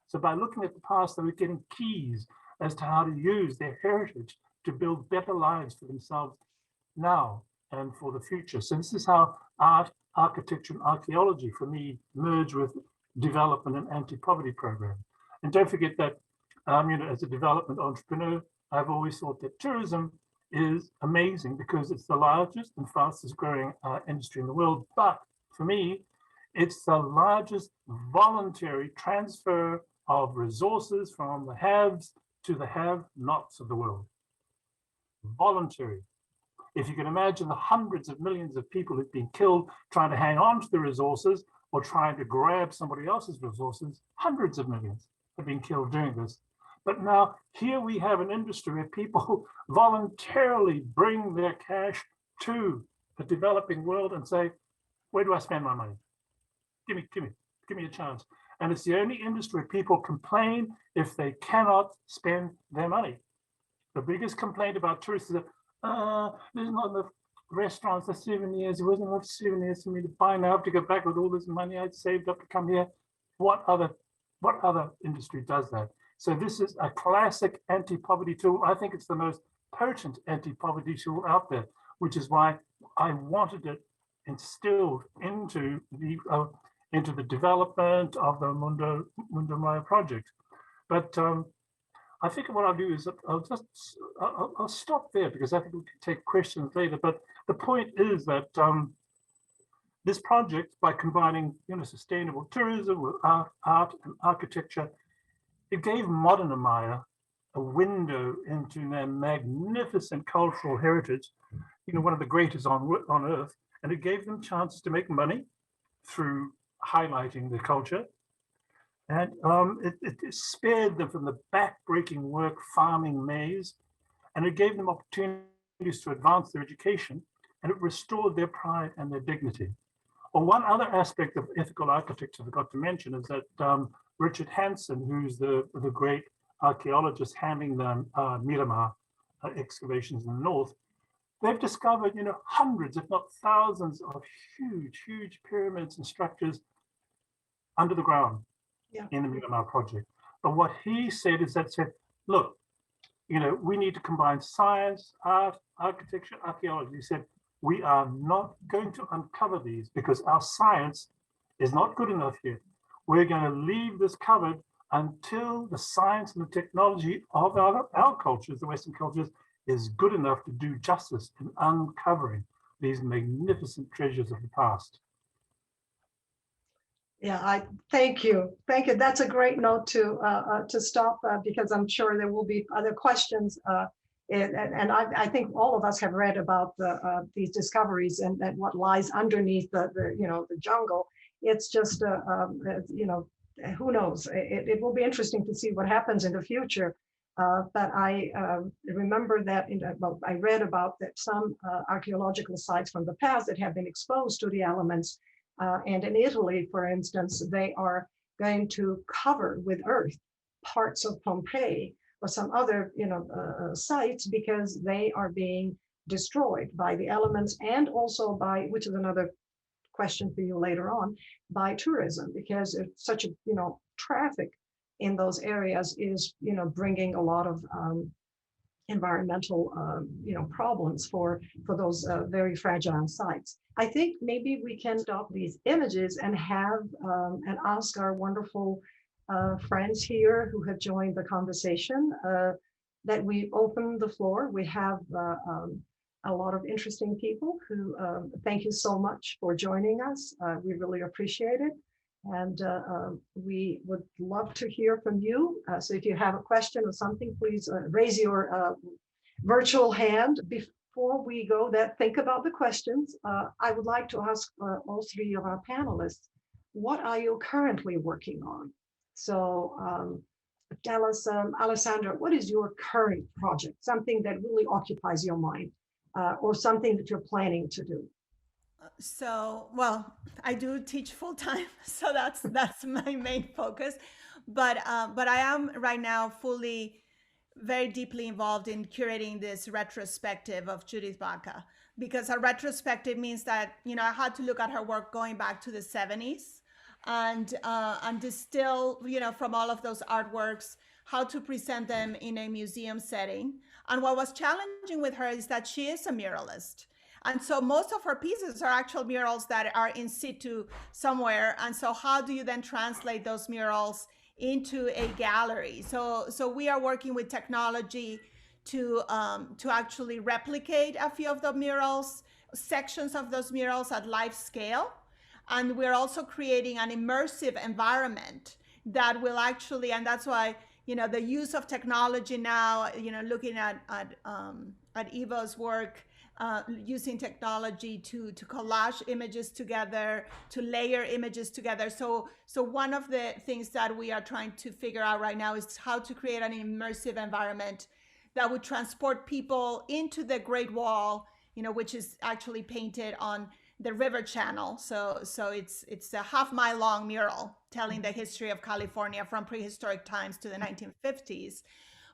So by looking at the past, they were getting keys as to how to use their heritage to build better lives for themselves now and for the future. So this is how art, architecture, and archaeology for me merge with development and anti-poverty program. And don't forget that, as a development entrepreneur, I've always thought that tourism is amazing because it's the largest and fastest growing industry in the world. But for me, it's the largest voluntary transfer of resources from the haves to the have-nots of the world. Voluntary. If you can imagine the hundreds of millions of people who've been killed trying to hang on to the resources or trying to grab somebody else's resources, hundreds of millions have been killed doing this. But now here we have an industry where people voluntarily bring their cash to the developing world and say, where do I spend my money? Give me a chance. And it's the only industry where people complain if they cannot spend their money. The biggest complaint about tourists is that there's not enough restaurants, the souvenirs. There wasn't enough souvenirs for me to buy now to go back with all this money I'd saved up to come here. What other industry does that? So this is a classic anti-poverty tool. I think it's the most potent anti-poverty tool out there, which is why I wanted it instilled into the development of the Mundo Maya project. But I think what I'll do is I'll stop there because I think we can take questions later. But the point is that this project, by combining sustainable tourism with art and architecture, it gave modern Maya a window into their magnificent cultural heritage, one of the greatest on earth, and it gave them chances to make money through highlighting the culture. And it spared them from the back-breaking work farming maize, and it gave them opportunities to advance their education, and it restored their pride and their dignity. Well, one other aspect of ethical architecture I forgot to mention is that Richard Hansen, who's the great archaeologist handling the Miramar excavations in the north, they've discovered, hundreds, if not thousands, of huge pyramids and structures under the ground in the Miramar project. But what he said is that look, we need to combine science, art, architecture, archaeology. He said, we are not going to uncover these because our science is not good enough yet. We're going to leave this covered until the science and the technology of our cultures, the Western cultures, is good enough to do justice in uncovering these magnificent treasures of the past. Yeah, I thank you. That's a great note to stop because I'm sure there will be other questions. And I think all of us have read about these discoveries and what lies underneath the jungle. It's just who knows? It will be interesting to see what happens in the future. But I remember that I read about that some archaeological sites from the past that have been exposed to the elements. And in Italy, for instance, they are going to cover with earth parts of Pompeii or some other sites because they are being destroyed by the elements and also by, which is another question for you later on, by tourism, because it's such a traffic in those areas is bringing a lot of environmental problems for those very fragile sites. I think maybe we can stop these images and have and ask our wonderful friends here who have joined the conversation that we open the floor. We have a lot of interesting people who thank you so much for joining us. We really appreciate it. And we would love to hear from you. So if you have a question or something, please raise your virtual hand. Before we go, think about the questions. I would like to ask all three of our panelists, what are you currently working on? So tell us, Alessandra, what is your current project? Something that really occupies your mind or something that you're planning to do? So, well, I do teach full time, so that's my main focus. But I am right now very deeply involved in curating this retrospective of Judith Baca, because a retrospective means that I had to look at her work going back to the 70s and distill from all of those artworks how to present them in a museum setting. And what was challenging with her is that she is a muralist. And so most of her pieces are actual murals that are in situ somewhere. And so how do you then translate those murals into a gallery? So we are working with technology to actually replicate a few of the murals, sections of those murals at life scale. And we're also creating an immersive environment that will actually, and that's why, the use of technology now, looking at Ivo's work, using technology to collage images together, to layer images together. So one of the things that we are trying to figure out right now is how to create an immersive environment that would transport people into the Great Wall, which is actually painted on the river channel. So it's a half-mile long mural telling the history of California from prehistoric times to the 1950s.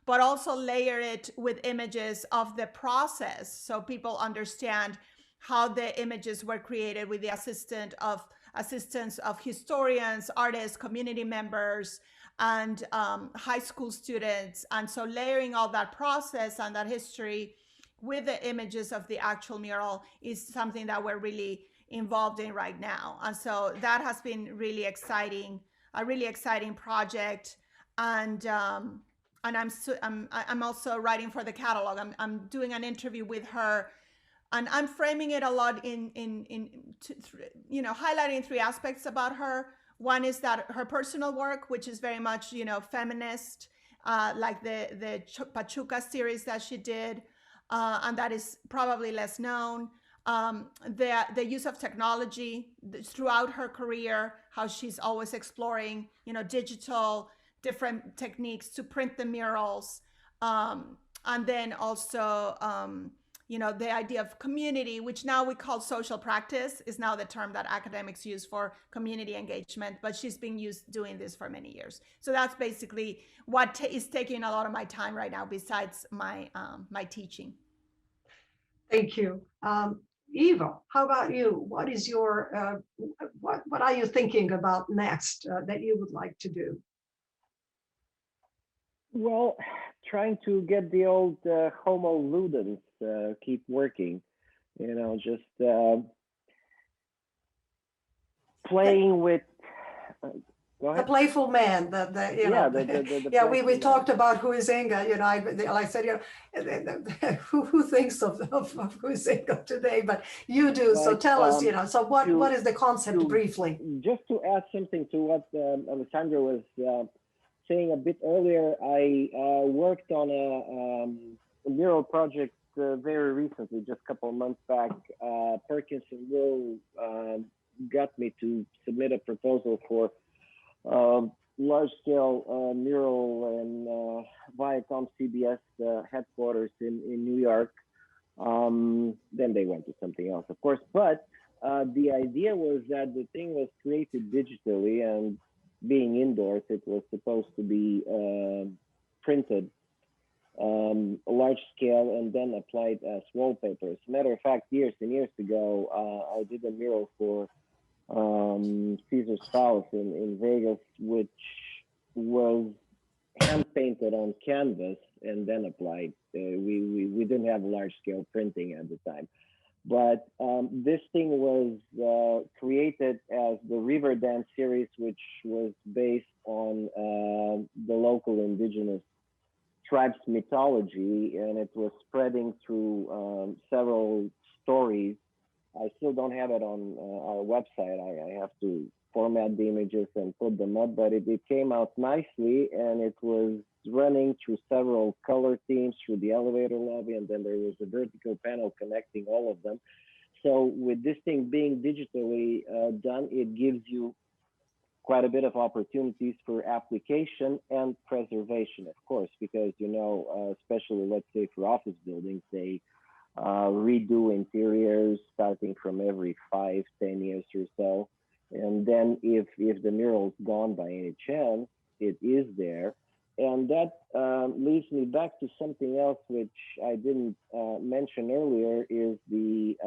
But also layer it with images of the process so people understand how the images were created with the assistance of historians, artists, community members, and high school students. And so layering all that process and that history with the images of the actual mural is something that we're really involved in right now. And so that has been really exciting, a really exciting project. And I'm also writing for the catalog. I'm doing an interview with her, and I'm framing it a lot highlighting three aspects about her. One is that her personal work, which is very much feminist, like the Pachuca series that she did, and that is probably less known. The use of technology throughout her career, how she's always exploring digital different techniques to print the murals, and then also the idea of community, which now we call social practice, is now the term that academics use for community engagement, but she's been doing this for many years. So that's basically what is taking a lot of my time right now, besides my teaching. Thank you. Ivo, how about you? What is your, what are you thinking about next that you would like to do? Well, trying to get the old Homo ludens keep working, just playing with. Go ahead. The playful man, we talked about Huizinga, I said, who thinks of Huizinga today, but you do. So tell us, so what is the concept briefly? Just to add something to what Alessandra was saying a bit earlier, I worked on a mural project very recently, just a couple of months back. Perkinson Will got me to submit a proposal for large-scale mural and Viacom CBS headquarters in New York. Then they went to something else, of course. But the idea was that the thing was created digitally, and being indoors, it was supposed to be printed large scale and then applied as wallpaper. As a matter of fact, years and years ago, I did a mural for Caesar's Palace in Vegas, which was hand painted on canvas and then applied. We didn't have large scale printing at the time, but this thing was created as the River Dance series, which was based on the local indigenous tribes mythology, and it was spreading through several stories. I still don't have it on our website. I have to format the images and put them up, but it came out nicely, and it was running through several color themes through the elevator lobby, and then there was a vertical panel connecting all of them. So with this thing being digitally done, it gives you quite a bit of opportunities for application and preservation, of course, because, especially let's say for office buildings, they redo interiors starting from every 5-10 years or so. And then if the mural's gone by any chance, it is there. And that leads me back to something else which I didn't mention earlier, is the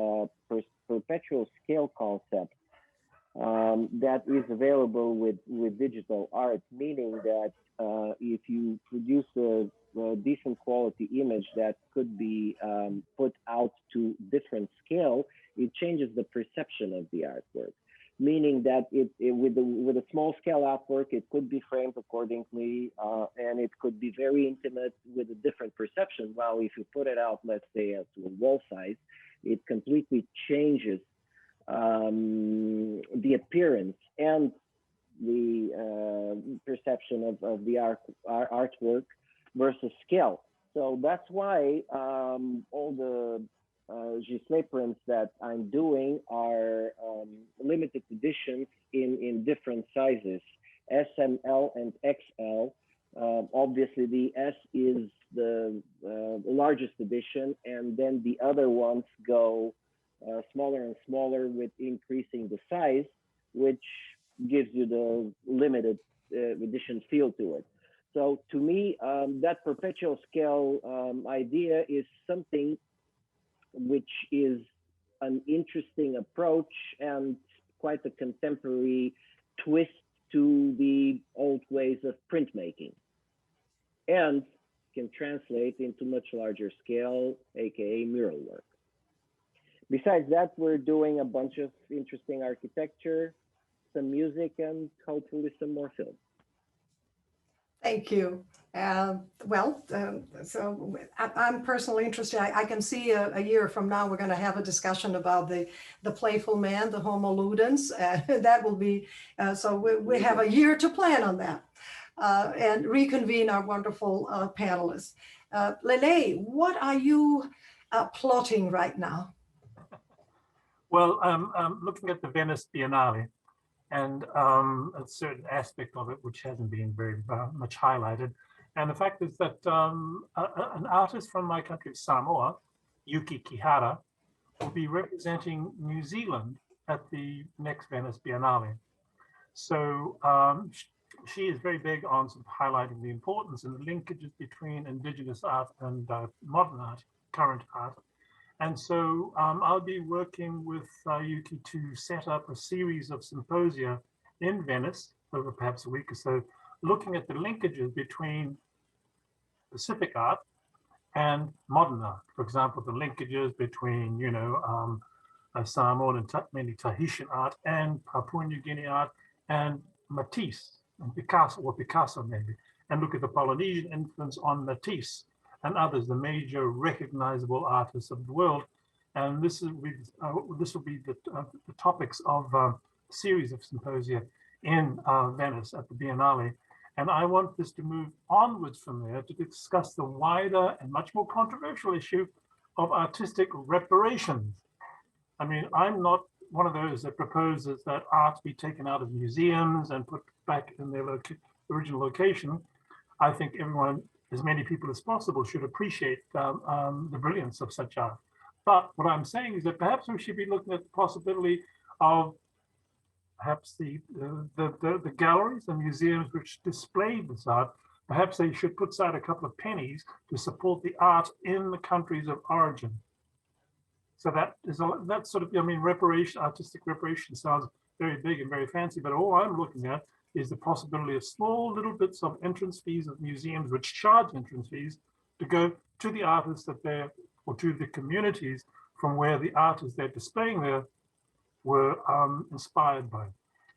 perpetual scale concept that is available with digital art, meaning that if you produce a decent quality image that could be put out to different scale, it changes the perception of the artwork. Meaning that with a small scale artwork, it could be framed accordingly, and it could be very intimate with a different perception. While if you put it out, let's say, to a wall size, it completely changes the appearance and the perception of the artwork versus scale. So that's why all the Gislet prints that I'm doing are limited editions in different sizes, S, M, L, and XL. Obviously, the S is the largest edition, and then the other ones go smaller and smaller with increasing the size, which gives you the limited edition feel to it. So to me, that perpetual scale idea is something which is an interesting approach and quite a contemporary twist to the old ways of printmaking, and can translate into much larger scale, aka mural work. Besides that, we're doing a bunch of interesting architecture, some music, and hopefully some more film. Thank you. So I'm personally interested. I can see a year from now, we're going to have a discussion about the playful man, the Homo ludens. That will be, so we have a year to plan on that and reconvene our wonderful panelists. Lelei, what are you plotting right now? Well, I'm looking at the Venice Biennale, and a certain aspect of it which hasn't been very much highlighted. And the fact is that an artist from my country, Samoa, Yuki Kihara, will be representing New Zealand at the next Venice Biennale. So she is very big on sort of highlighting the importance and the linkages between indigenous art and modern art, current art. And so I'll be working with Yuki to set up a series of symposia in Venice over perhaps a week or so, looking at the linkages between Pacific art and modern art. For example, the linkages between, Samoan and mainly Tahitian art and Papua New Guinea art and Matisse and Picasso maybe, and look at the Polynesian influence on Matisse and others, the major recognizable artists of the world. And this will be the topics of a series of symposia in Venice at the Biennale. And I want this to move onwards from there to discuss the wider and much more controversial issue of artistic reparations. I mean, I'm not one of those that proposes that art be taken out of museums and put back in their original location. I think everyone, as many people as possible, should appreciate the brilliance of such art. But what I'm saying is that perhaps we should be looking at the possibility of perhaps the galleries and museums which display this art, perhaps they should put aside a couple of pennies to support the art in the countries of origin. So that sort of, I mean, artistic reparation sounds very big and very fancy, but all I'm looking at is the possibility of small little bits of entrance fees of museums which charge entrance fees to go to the artists that they're, or to the communities from where the artists they're displaying there were inspired by.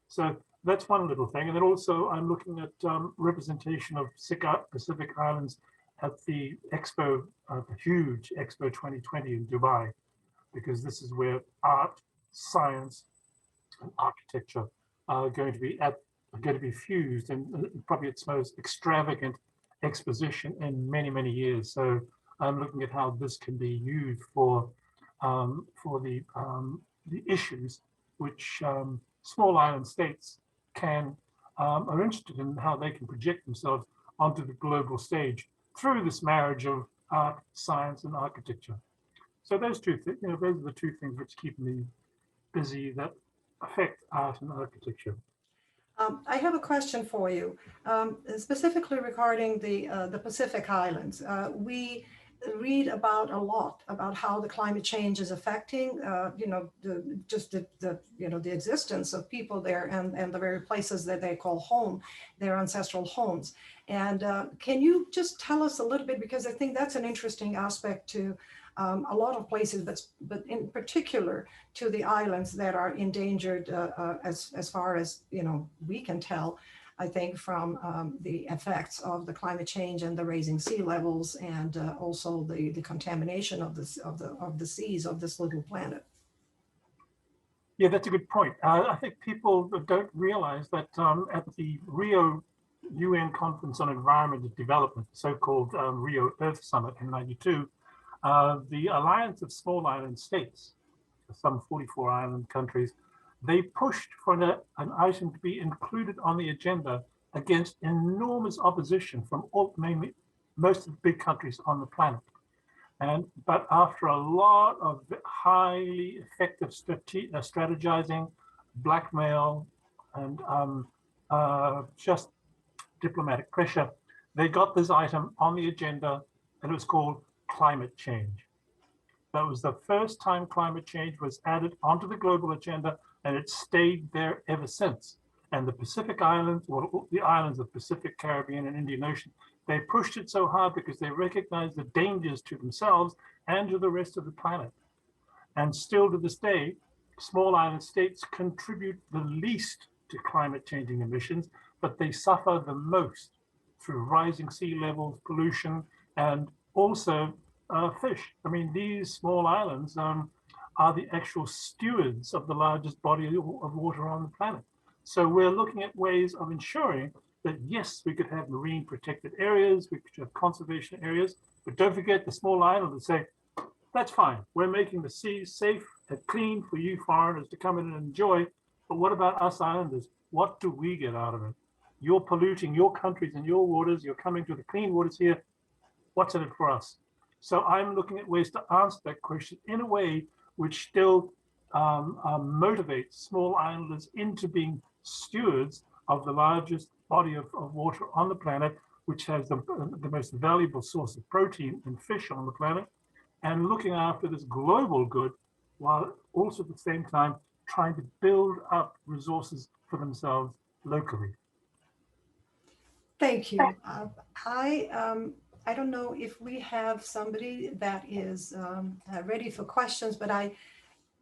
So that's one little thing. And then also I'm looking at representation of Pacific Islands at the Expo, the huge Expo 2020 in Dubai, because this is where art, science, and architecture are going to be fused, and probably its most extravagant exposition in many, many years. So I'm looking at how this can be used for the issues which small island states are interested in, how they can project themselves onto the global stage through this marriage of art, science, and architecture. So those two things, those are the two things which keep me busy that affect art and architecture. I have a question for you, specifically regarding the Pacific Islands. We read about a lot about how the climate change is affecting, the existence of people there and the very places that they call home, their ancestral homes. And can you just tell us a little bit, because I think that's an interesting aspect to a lot of places, but in particular to the islands that are endangered as far as we can tell, I think, from the effects of the climate change and the rising sea levels, and also the contamination of the seas of this little planet. Yeah, that's a good point. I think people don't realize that at the Rio UN Conference on Environment and Development, so-called Rio Earth Summit in '92, the Alliance of Small Island States, some 44 island countries, they pushed for an item to be included on the agenda against enormous opposition from mainly most of the big countries on the planet. But after a lot of highly effective strategizing, blackmail, and just diplomatic pressure, they got this item on the agenda, and it was called climate change. That was the first time climate change was added onto the global agenda, and it stayed there ever since. And the Pacific Islands, well, the islands of Pacific, Caribbean, and Indian Ocean, they pushed it so hard because they recognized the dangers to themselves and to the rest of the planet. And still to this day, small island states contribute the least to climate changing emissions, but they suffer the most through rising sea levels, pollution, and also fish. I mean, these small islands are the actual stewards of the largest body of water on the planet. So we're looking at ways of ensuring that, yes, we could have marine protected areas, we could have conservation areas, but don't forget the small island and say, that's fine. We're making the seas safe and clean for you foreigners to come in and enjoy. But what about us islanders? What do we get out of it? You're polluting your countries and your waters. You're coming to the clean waters here. What's in it for us? So I'm looking at ways to answer that question in a way which still motivates small islanders into being stewards of the largest body of water on the planet, which has the most valuable source of protein and fish on the planet, and looking after this global good, while also at the same time trying to build up resources for themselves locally. Thank you. I don't know if we have somebody that is ready for questions, but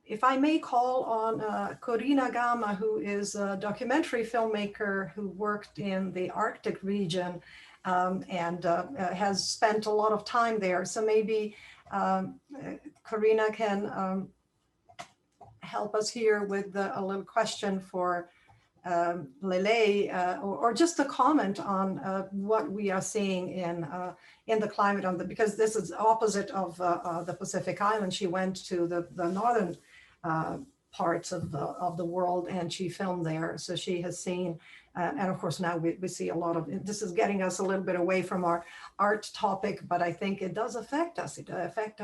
if I may call on Corina Gama, who is a documentary filmmaker who worked in the Arctic region and has spent a lot of time there. So maybe Corina can help us here with a little question for Lelei, or just a comment on what we are seeing in the climate because this is opposite of the Pacific Islands. She went to the northern parts of the world and she filmed there. So she has seen, and of course now we see a lot of, this is getting us a little bit away from our art topic, but I think it does affect us. It affects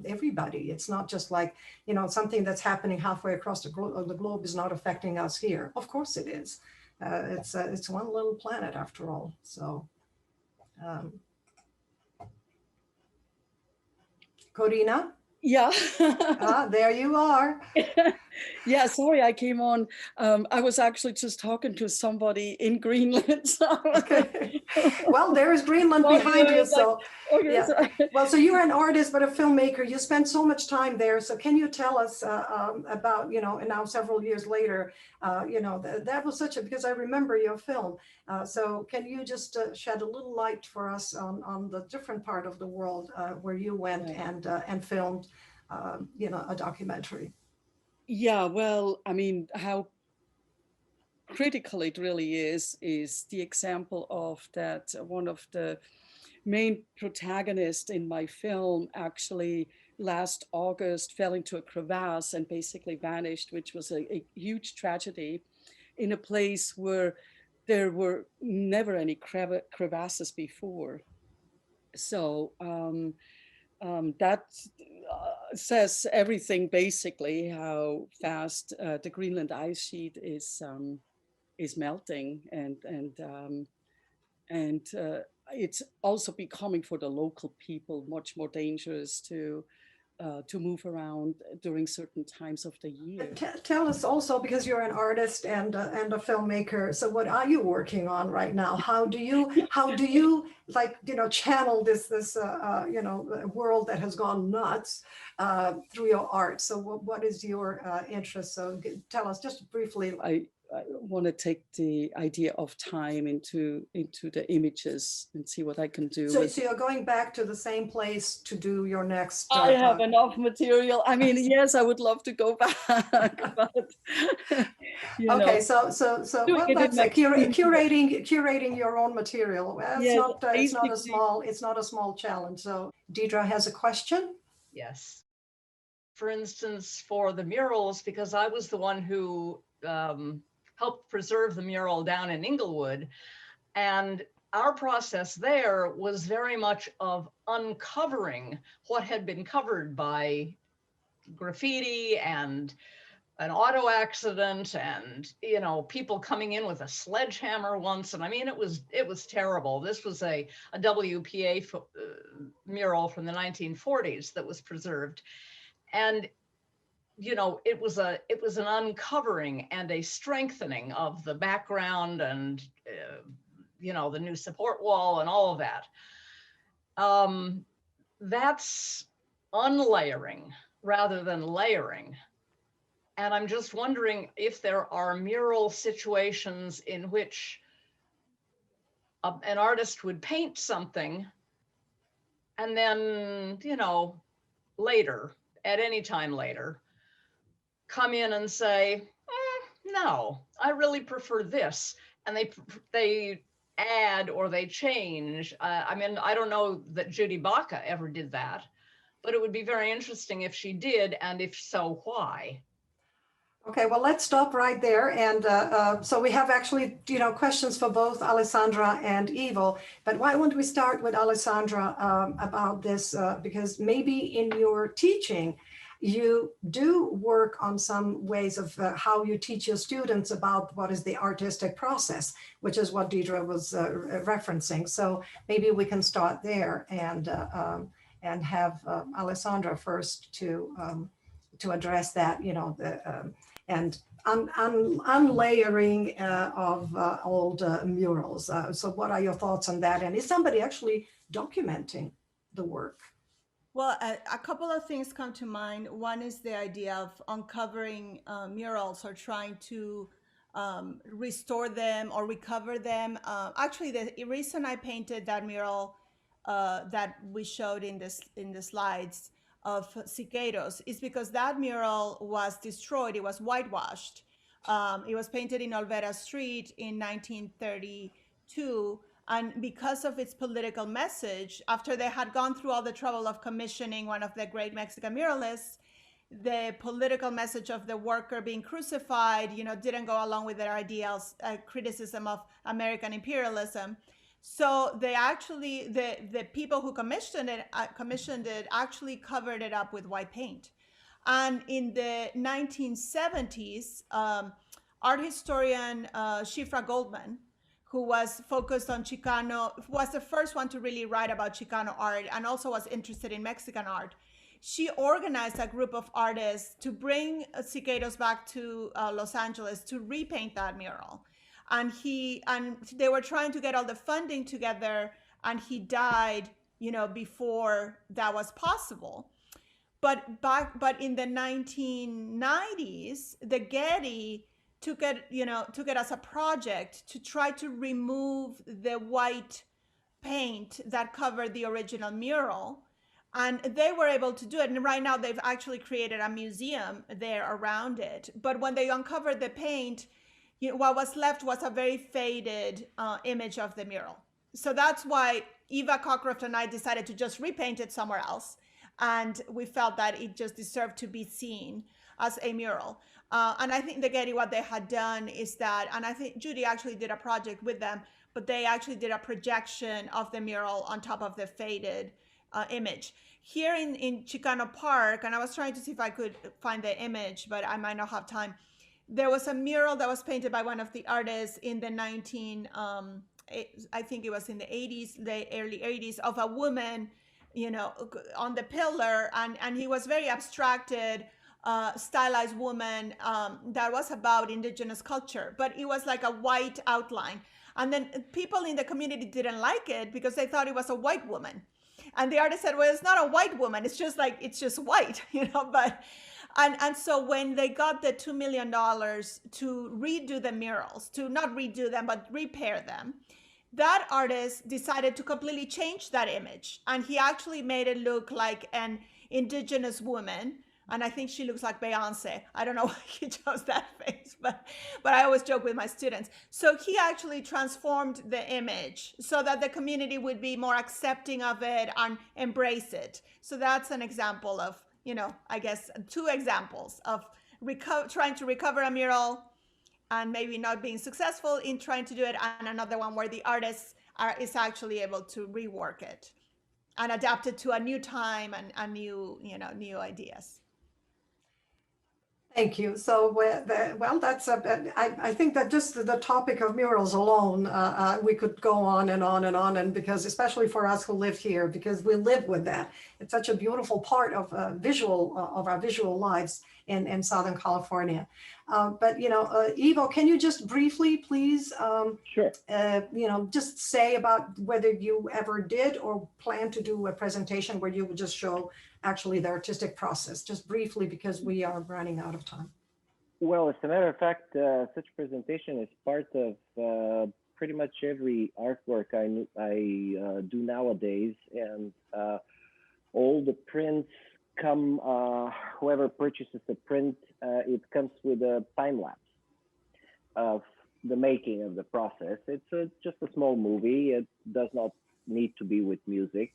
everybody. It's not just like, you know, something that's happening halfway across the globe is not affecting us here. Of course it is. It's one little planet after all. So, Corina? Yeah. There you are. Yeah, sorry, I came on. I was actually just talking to somebody in Greenland. So. Okay. Well, there is Greenland behind you. So, okay, yeah. sorry. Well, so you're an artist, but a filmmaker. You spent so much time there. So can you tell us about, you know, and now several years later, you know, that was such a, because I remember your film. So can you just shed a little light for us on the different part of the world where you went and filmed, you know, a documentary? Yeah, well, I mean, how critical it really is the example of that one of the main protagonists in my film actually last August fell into a crevasse and basically vanished, which was a huge tragedy in a place where there were never any crevasses before. So that says everything, basically, how fast the Greenland ice sheet is melting, and it's also becoming for the local people much more dangerous to move around during certain times of the year. Tell us also, because you're an artist and a filmmaker. So what are you working on right now? How do you like, you know, channel this you know, world that has gone nuts through your art? So what is your interest? So tell us just briefly. I want to take the idea of time into the images and see what I can do. So you're going back to the same place to do your next. I have enough material. I mean, yes, I would love to go back, but okay. So well, that's curating your own material. Well, it's not a small challenge. So Deidre has a question. Yes. For instance, for the murals, because I was the one who helped preserve the mural down in Inglewood. And our process there was very much of uncovering what had been covered by graffiti and an auto accident and, you know, people coming in with a sledgehammer once. And I mean, it was terrible. This was a WPA mural from the 1940s that was preserved. And, you know, it was an uncovering and a strengthening of the background and, you know, the new support wall and all of that. That's unlayering rather than layering. And I'm just wondering if there are mural situations in which an artist would paint something and then, you know, later, at any time later, come in and say, no, I really prefer this. And they add or they change. I mean, I don't know that Judy Baca ever did that, but it would be very interesting if she did, and if so, why? Okay, well, let's stop right there. And so we have actually, you know, questions for both Alessandra and Ivo. But why don't we start with Alessandra about this? Because maybe in your teaching, you do work on some ways of how you teach your students about what is the artistic process, which is what Deidre was referencing. So maybe we can start there and have Alessandra first to address that, you know, and unlayering of old murals. So what are your thoughts on that? And is somebody actually documenting the work? Well, a couple of things come to mind. One is the idea of uncovering murals or trying to restore them or recover them. Actually, the reason I painted that mural that we showed in the slides of cicados is because that mural was destroyed. It was whitewashed. It was painted in Olvera Street in 1932. And because of its political message, after they had gone through all the trouble of commissioning one of the great Mexican muralists, the political message of the worker being crucified, you know, didn't go along with their ideals, criticism of American imperialism. So they actually, the people who commissioned it actually covered it up with white paint. And in the 1970s, art historian Shifra Goldman, who was focused on Chicano, was the first one to really write about Chicano art and also was interested in Mexican art. She organized a group of artists to bring cicados back to Los Angeles to repaint that mural. And they were trying to get all the funding together, and he died, you know, before that was possible. But in the 1990s, the Getty took it as a project to try to remove the white paint that covered the original mural. And they were able to do it. And right now they've actually created a museum there around it. But when they uncovered the paint, you know, what was left was a very faded image of the mural. So that's why Eva Cockcroft and I decided to just repaint it somewhere else. And we felt that it just deserved to be seen as a mural. And I think the Getty, what they had done is that, and I think Judy actually did a project with them, but they actually did a projection of the mural on top of the faded image. Here in Chicano Park, and I was trying to see if I could find the image, but I might not have time. There was a mural that was painted by one of the artists in the I think it was in the 80s, the early 80s, of a woman, you know, on the pillar, and he was very abstracted, stylized woman that was about indigenous culture, but it was like a white outline. And then people in the community didn't like it because they thought it was a white woman. And the artist said, well, it's not a white woman. It's just white, you know, but, and so when they got the $2 million to redo the murals, to not redo them, but repair them, that artist decided to completely change that image. And he actually made it look like an indigenous woman. And I think she looks like Beyonce. I don't know why he chose that face, but I always joke with my students. So he actually transformed the image so that the community would be more accepting of it and embrace it. So that's an example of, you know, I guess 2 examples of trying to recover a mural and maybe not being successful in trying to do it, and another one where the artist is actually able to rework it and adapt it to a new time and new ideas. Thank you. So, well, that's I think that just the topic of murals alone, we could go on and on and on, and because especially for us who live here, because we live with that. It's such a beautiful part of of our visual lives in Southern California. But Ivo, can you just briefly, please, Sure. just say about whether you ever did or plan to do a presentation where you would just show actually the artistic process, just briefly, because we are running out of time. Well, as a matter of fact, such presentation is part of pretty much every artwork I do nowadays, and all the prints come. Whoever purchases the print, it comes with a time lapse of the making of the process. It's just a small movie. It does not need to be with music.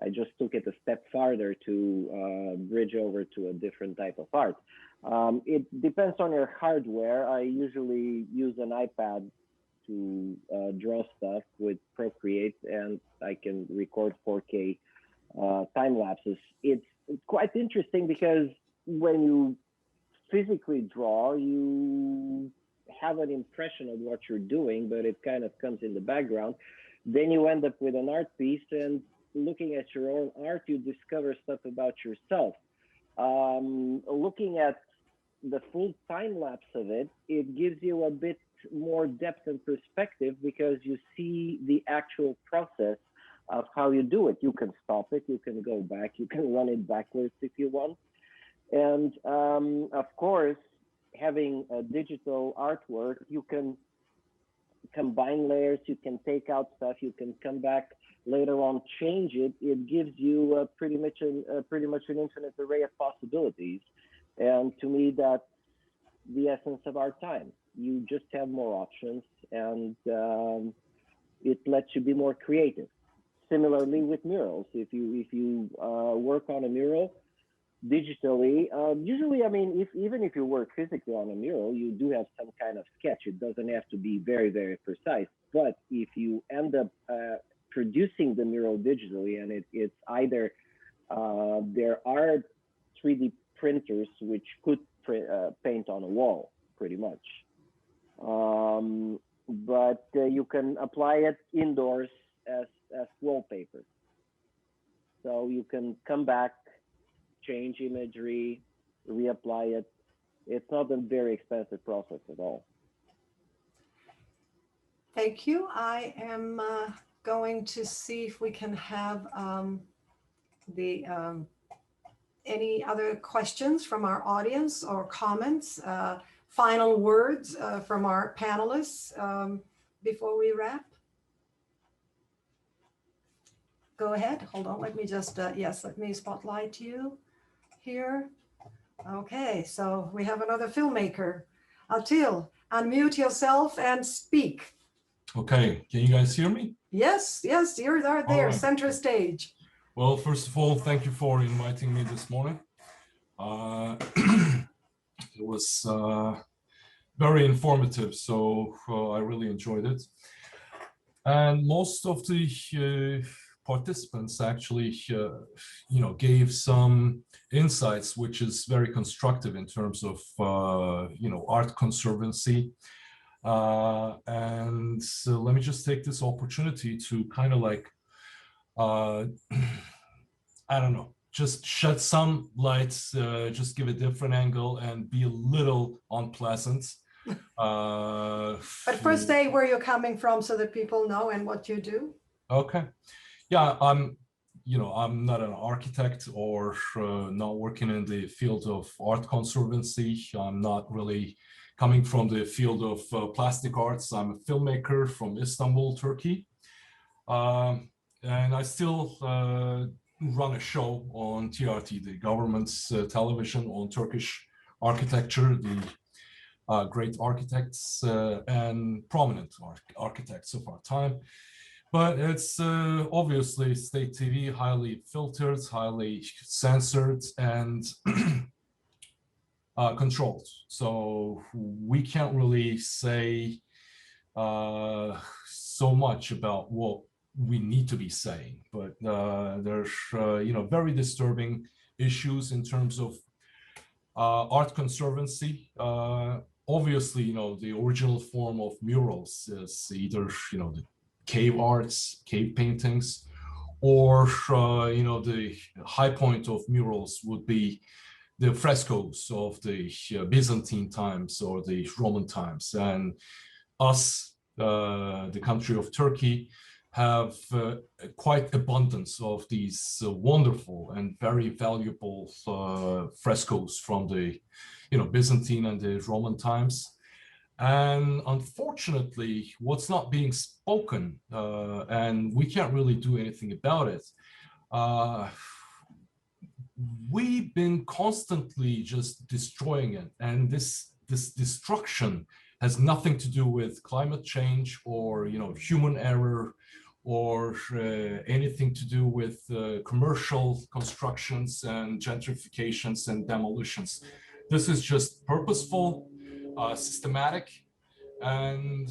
I just took it a step farther to bridge over to a different type of art. It depends on your hardware. I usually use an iPad to draw stuff with Procreate, and I can record 4K time lapses. It's quite interesting because when you physically draw, you have an impression of what you're doing, but it kind of comes in the background. Then you end up with an art piece, and looking at your own art, you discover stuff about yourself. Looking at the full time lapse of it, it gives you a bit more depth and perspective because you see the actual process of how you do it. You can stop it, you can go back, you can run it backwards if you want. And of course, having a digital artwork, you can combine layers, you can take out stuff, you can come back later on, change it. It gives you pretty much an infinite array of possibilities. And to me, that's the essence of our time. You just have more options, and it lets you be more creative. Similarly with murals, if you work on a mural digitally, usually, I mean, even if you work physically on a mural, you do have some kind of sketch. It doesn't have to be very, very precise. But if you end up producing the mural digitally, and it's either there are 3D printers which could paint on a wall, pretty much, but you can apply it indoors as wallpaper. So you can come back, change imagery, reapply it. It's not a very expensive process at all. Thank you. I am going to see if we can have any other questions from our audience or comments, final words from our panelists before we wrap. Go ahead. Hold on. Let me just, yes, let me spotlight you here. Okay, so we have another filmmaker. Atil, unmute yourself and speak. Okay, can you guys hear me? Yes, yes, you're there, Right. center stage. Well, first of all, thank you for inviting me this morning. It was very informative, so I really enjoyed it. And most of the participants actually, gave some insights, which is very constructive in terms of, art conservancy. And so let me just take this opportunity to kind of like, I don't know, just shed some lights, just give a different angle and be a little unpleasant. But first say where you're coming from so that people know and what you do. Okay. Yeah, I'm not an architect or not working in the field of art conservancy. I'm not really coming from the field of plastic arts. I'm a filmmaker from Istanbul, Turkey. And I still run a show on TRT, the government's television, on Turkish architecture, the great architects and prominent architects of our time. But it's obviously state TV, highly filtered, highly censored, and controlled. So we can't really say so much about what we need to be saying. But there's very disturbing issues in terms of art conservancy. Obviously, you know, the original form of murals is either, you know, the cave arts, cave paintings, or, you know, the high point of murals would be the frescoes of the Byzantine times or the Roman times. And us, the country of Turkey, have quite abundance of these wonderful and very valuable frescoes from the, you know, Byzantine and the Roman times. And unfortunately, what's not being spoken, and we can't really do anything about it, we've been constantly just destroying it. And this destruction has nothing to do with climate change or, you know, human error or anything to do with commercial constructions and gentrifications and demolitions. This is just purposeful, systematic, and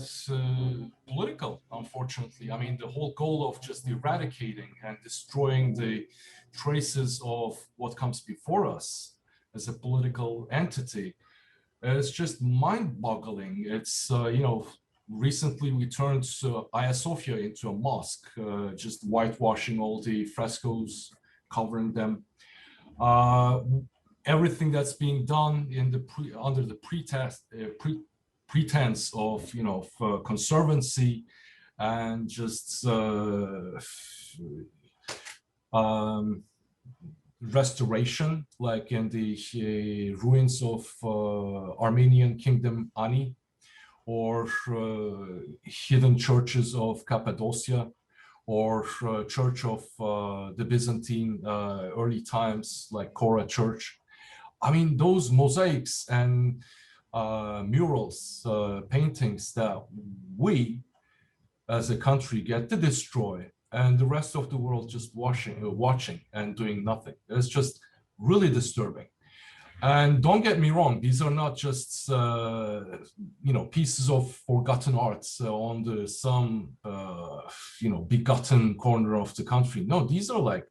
political, unfortunately. I mean, the whole goal of just eradicating and destroying the traces of what comes before us as a political entity is just mind-boggling. It's, you know, recently we turned Hagia Sophia into a mosque, just whitewashing all the frescoes, covering them. Everything that's being done in the under the pretense of, you know, conservancy and just restoration, like in the ruins of Armenian Kingdom Ani, or hidden churches of Cappadocia, or church of the Byzantine early times, like Kora Church. I mean, those mosaics and murals, paintings that we as a country get to destroy, and the rest of the world just watching and doing nothing. It's just really disturbing. And don't get me wrong, these are not just you know, pieces of forgotten arts on the some you know, begotten corner of the country. No, these are like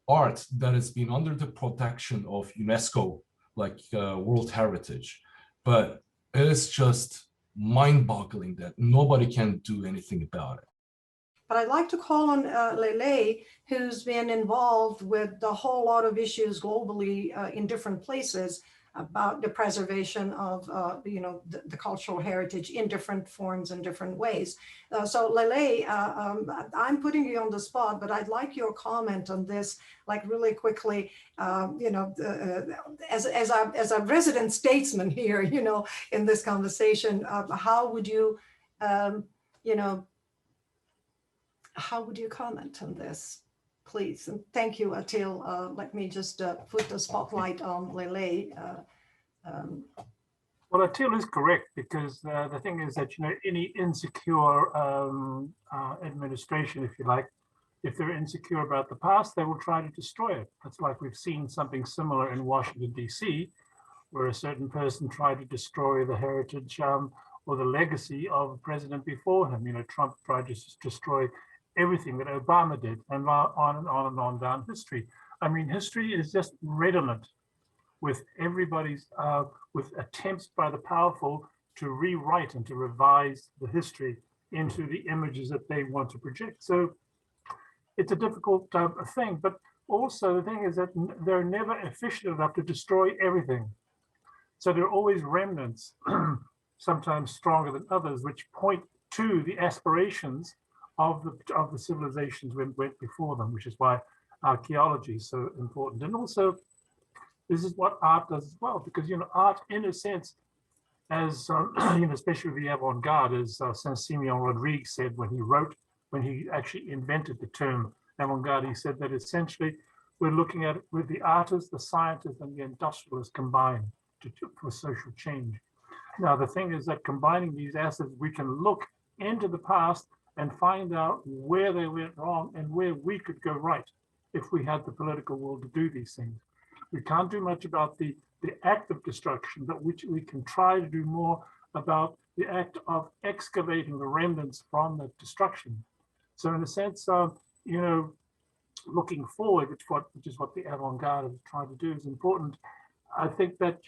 art that has been under the protection of UNESCO, like World Heritage. But it's just mind-boggling that nobody can do anything about it. But I'd like to call on Lelei, who's been involved with a whole lot of issues globally in different places about the preservation of you know, the cultural heritage in different forms and different ways. So Lelei, I'm putting you on the spot, but I'd like your comment on this, like really quickly. You know, as a resident statesman here, you know, in this conversation, how would you, you know, how would you comment on this, please? And thank you, Atil. Let me just put the spotlight on Lelei. Well, Atil is correct, because the thing is that, you know, any insecure administration, if you like, if they're insecure about the past, they will try to destroy it. That's like we've seen something similar in Washington, D.C., where a certain person tried to destroy the heritage or the legacy of a president before him. You know, Trump tried to destroy everything that Obama did, and on and on and on down history. I mean, history is just redolent with everybody's, with attempts by the powerful to rewrite and to revise the history into the images that they want to project. So it's a difficult thing, but also the thing is that they're never efficient enough to destroy everything. So there are always remnants, sometimes stronger than others, which point to the aspirations of the civilizations that went before them, which is why archaeology is so important. And also, this is what art does as well, because, you know, art, in a sense, as you know, especially the avant-garde, as Saint-Simon Rodriguez said when he actually invented the term avant-garde, he said that essentially we're looking at it with the artist, the scientist, and the industrialist combined for social change. Now, the thing is that combining these assets, we can look into the past and find out where they went wrong and where we could go right if we had the political will to do these things. We can't do much about the act of destruction, but we can try to do more about the act of excavating the remnants from the destruction. So in a sense, you know, looking forward, which is what the avant-garde is trying to do, is important. I think that,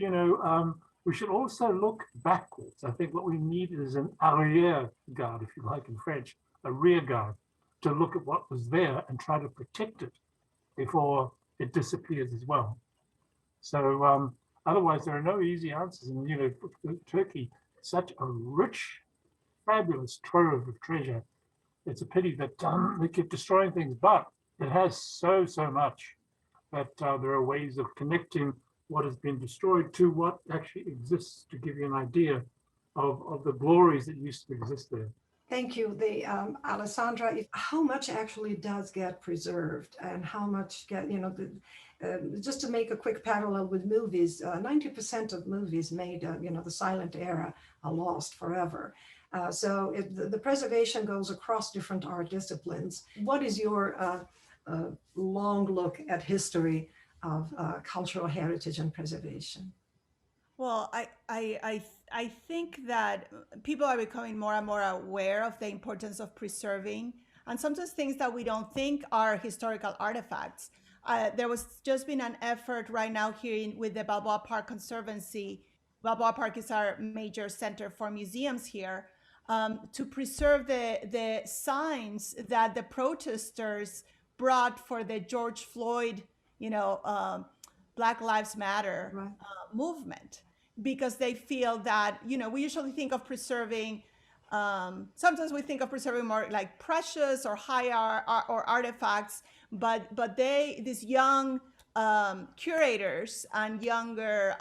we should also look backwards. I think what we need is an arrière-garde, if you like, in French, a rear guard, to look at what was there and try to protect it before it disappears as well. So otherwise, there are no easy answers. And, Turkey, such a rich, fabulous trove of treasure. It's a pity that they keep destroying things, but it has so much that there are ways of connecting what has been destroyed to what actually exists, to give you an idea of the glories that used to exist there. Thank you. Alessandra, how much actually does get preserved and how much get, just to make a quick parallel with movies, 90% of movies made, the silent era are lost forever. So the preservation goes across different art disciplines. What is your long look at history of cultural heritage and preservation? Well, I think that people are becoming more and more aware of the importance of preserving, and sometimes things that we don't think are historical artifacts. There was just been an effort right now here with the Balboa Park Conservancy. Balboa Park is our major center for museums here, to preserve the signs that the protesters brought for the George Floyd, Black Lives Matter movement, because they feel that, we usually think of preserving, sometimes we think of preserving more like precious or higher or artifacts, but these young curators and younger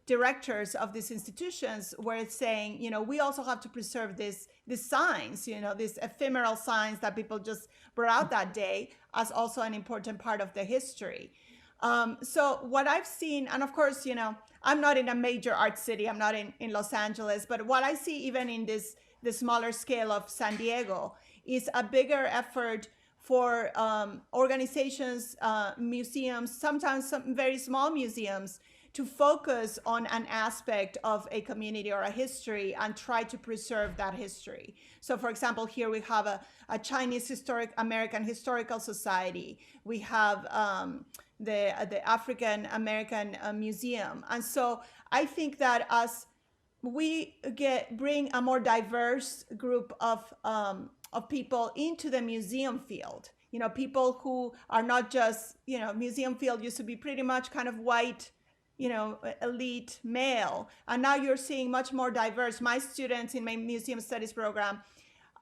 directors of these institutions were saying, we also have to preserve these signs, these ephemeral signs that people just brought out that day, as also an important part of the history. So what I've seen, and of course, I'm not in a major art city, I'm not in Los Angeles, but what I see even in the smaller scale of San Diego is a bigger effort for organizations, museums, sometimes some very small museums, to focus on an aspect of a community or a history and try to preserve that history. So for example, here we have a Chinese American Historical Society. We have the African-American Museum. And so I think that as we bring a more diverse group of people into the museum field, people who are not just, museum field used to be pretty much kind of white, elite male. And now you're seeing much more diverse. My students in my museum studies program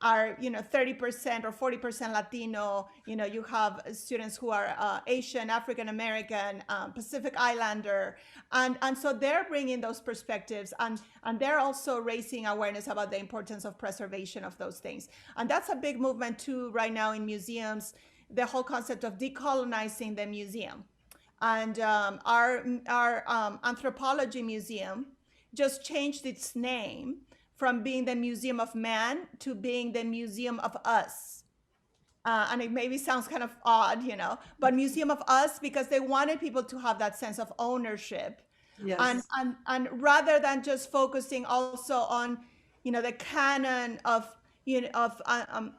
are, 30% or 40% Latino. You have students who are Asian, African-American, Pacific Islander. And so they're bringing those perspectives, and they're also raising awareness about the importance of preservation of those things. And that's a big movement too right now in museums, the whole concept of decolonizing the museum. And our anthropology museum just changed its name from being the Museum of Man to being the Museum of Us. And it maybe sounds kind of odd, but Museum of Us, because they wanted people to have that sense of ownership. Yes. And rather than just focusing also on, the canon of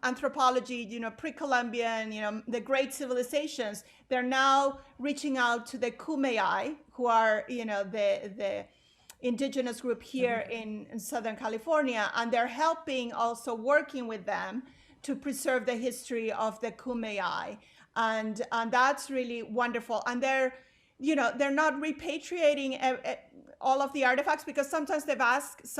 anthropology, pre-Columbian, the great civilizations, they're now reaching out to the Kumeyaay, who are, the indigenous group here in Southern California, and they're helping, also working with them to preserve the history of the Kumeyaay, and that's really wonderful. And they're not repatriating all of the artifacts, because sometimes they've asked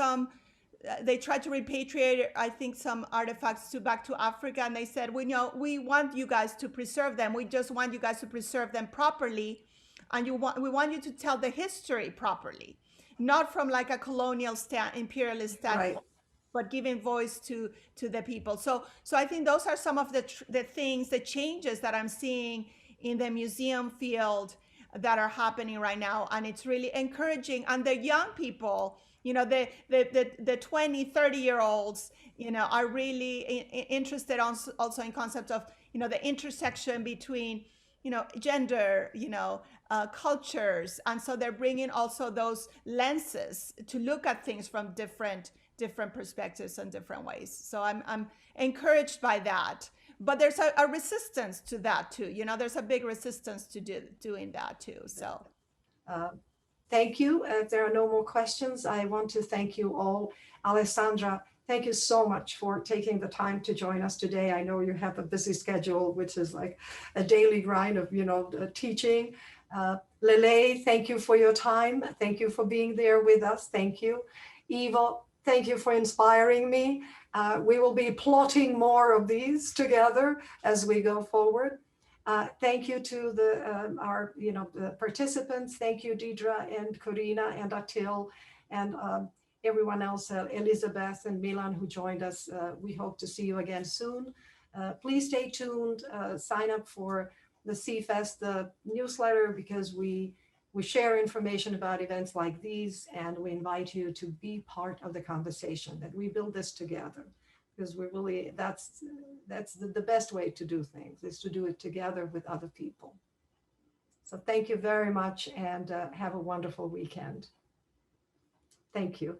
they tried to repatriate, I think, some artifacts back to Africa, and they said, we want you guys to preserve them. We just want you guys to preserve them properly, and we want you to tell the history properly, not from like a colonial imperialist standpoint, right, but giving voice to the people. So I think those are some of the things, the changes that I'm seeing in the museum field that are happening right now, and it's really encouraging. And the young people, the 20, 30-year-olds, are really interested also in concept of, the intersection between, gender, cultures. And so they're bringing also those lenses to look at things from different perspectives and different ways. So I'm encouraged by that. But there's a resistance to that too. There's a big resistance to doing that too. So. thank you. If there are no more questions, I want to thank you all. Alessandra, thank you so much for taking the time to join us today. I know you have a busy schedule, which is like a daily grind of, teaching. Lelei, thank you for your time. Thank you for being there with us. Thank you. Ivo, thank you for inspiring me. We will be plotting more of these together as we go forward. Thank you to our the participants. Thank you, Deidre and Corina and Atil and everyone else, Elizabeth and Milan, who joined us. We hope to see you again soon. Please stay tuned. Sign up for the SEEfest, the newsletter, because we share information about events like these, and we invite you to be part of the conversation, that we build this together, because we really, that's the best way to do things, is to do it together with other people. So thank you very much, and have a wonderful weekend. Thank you.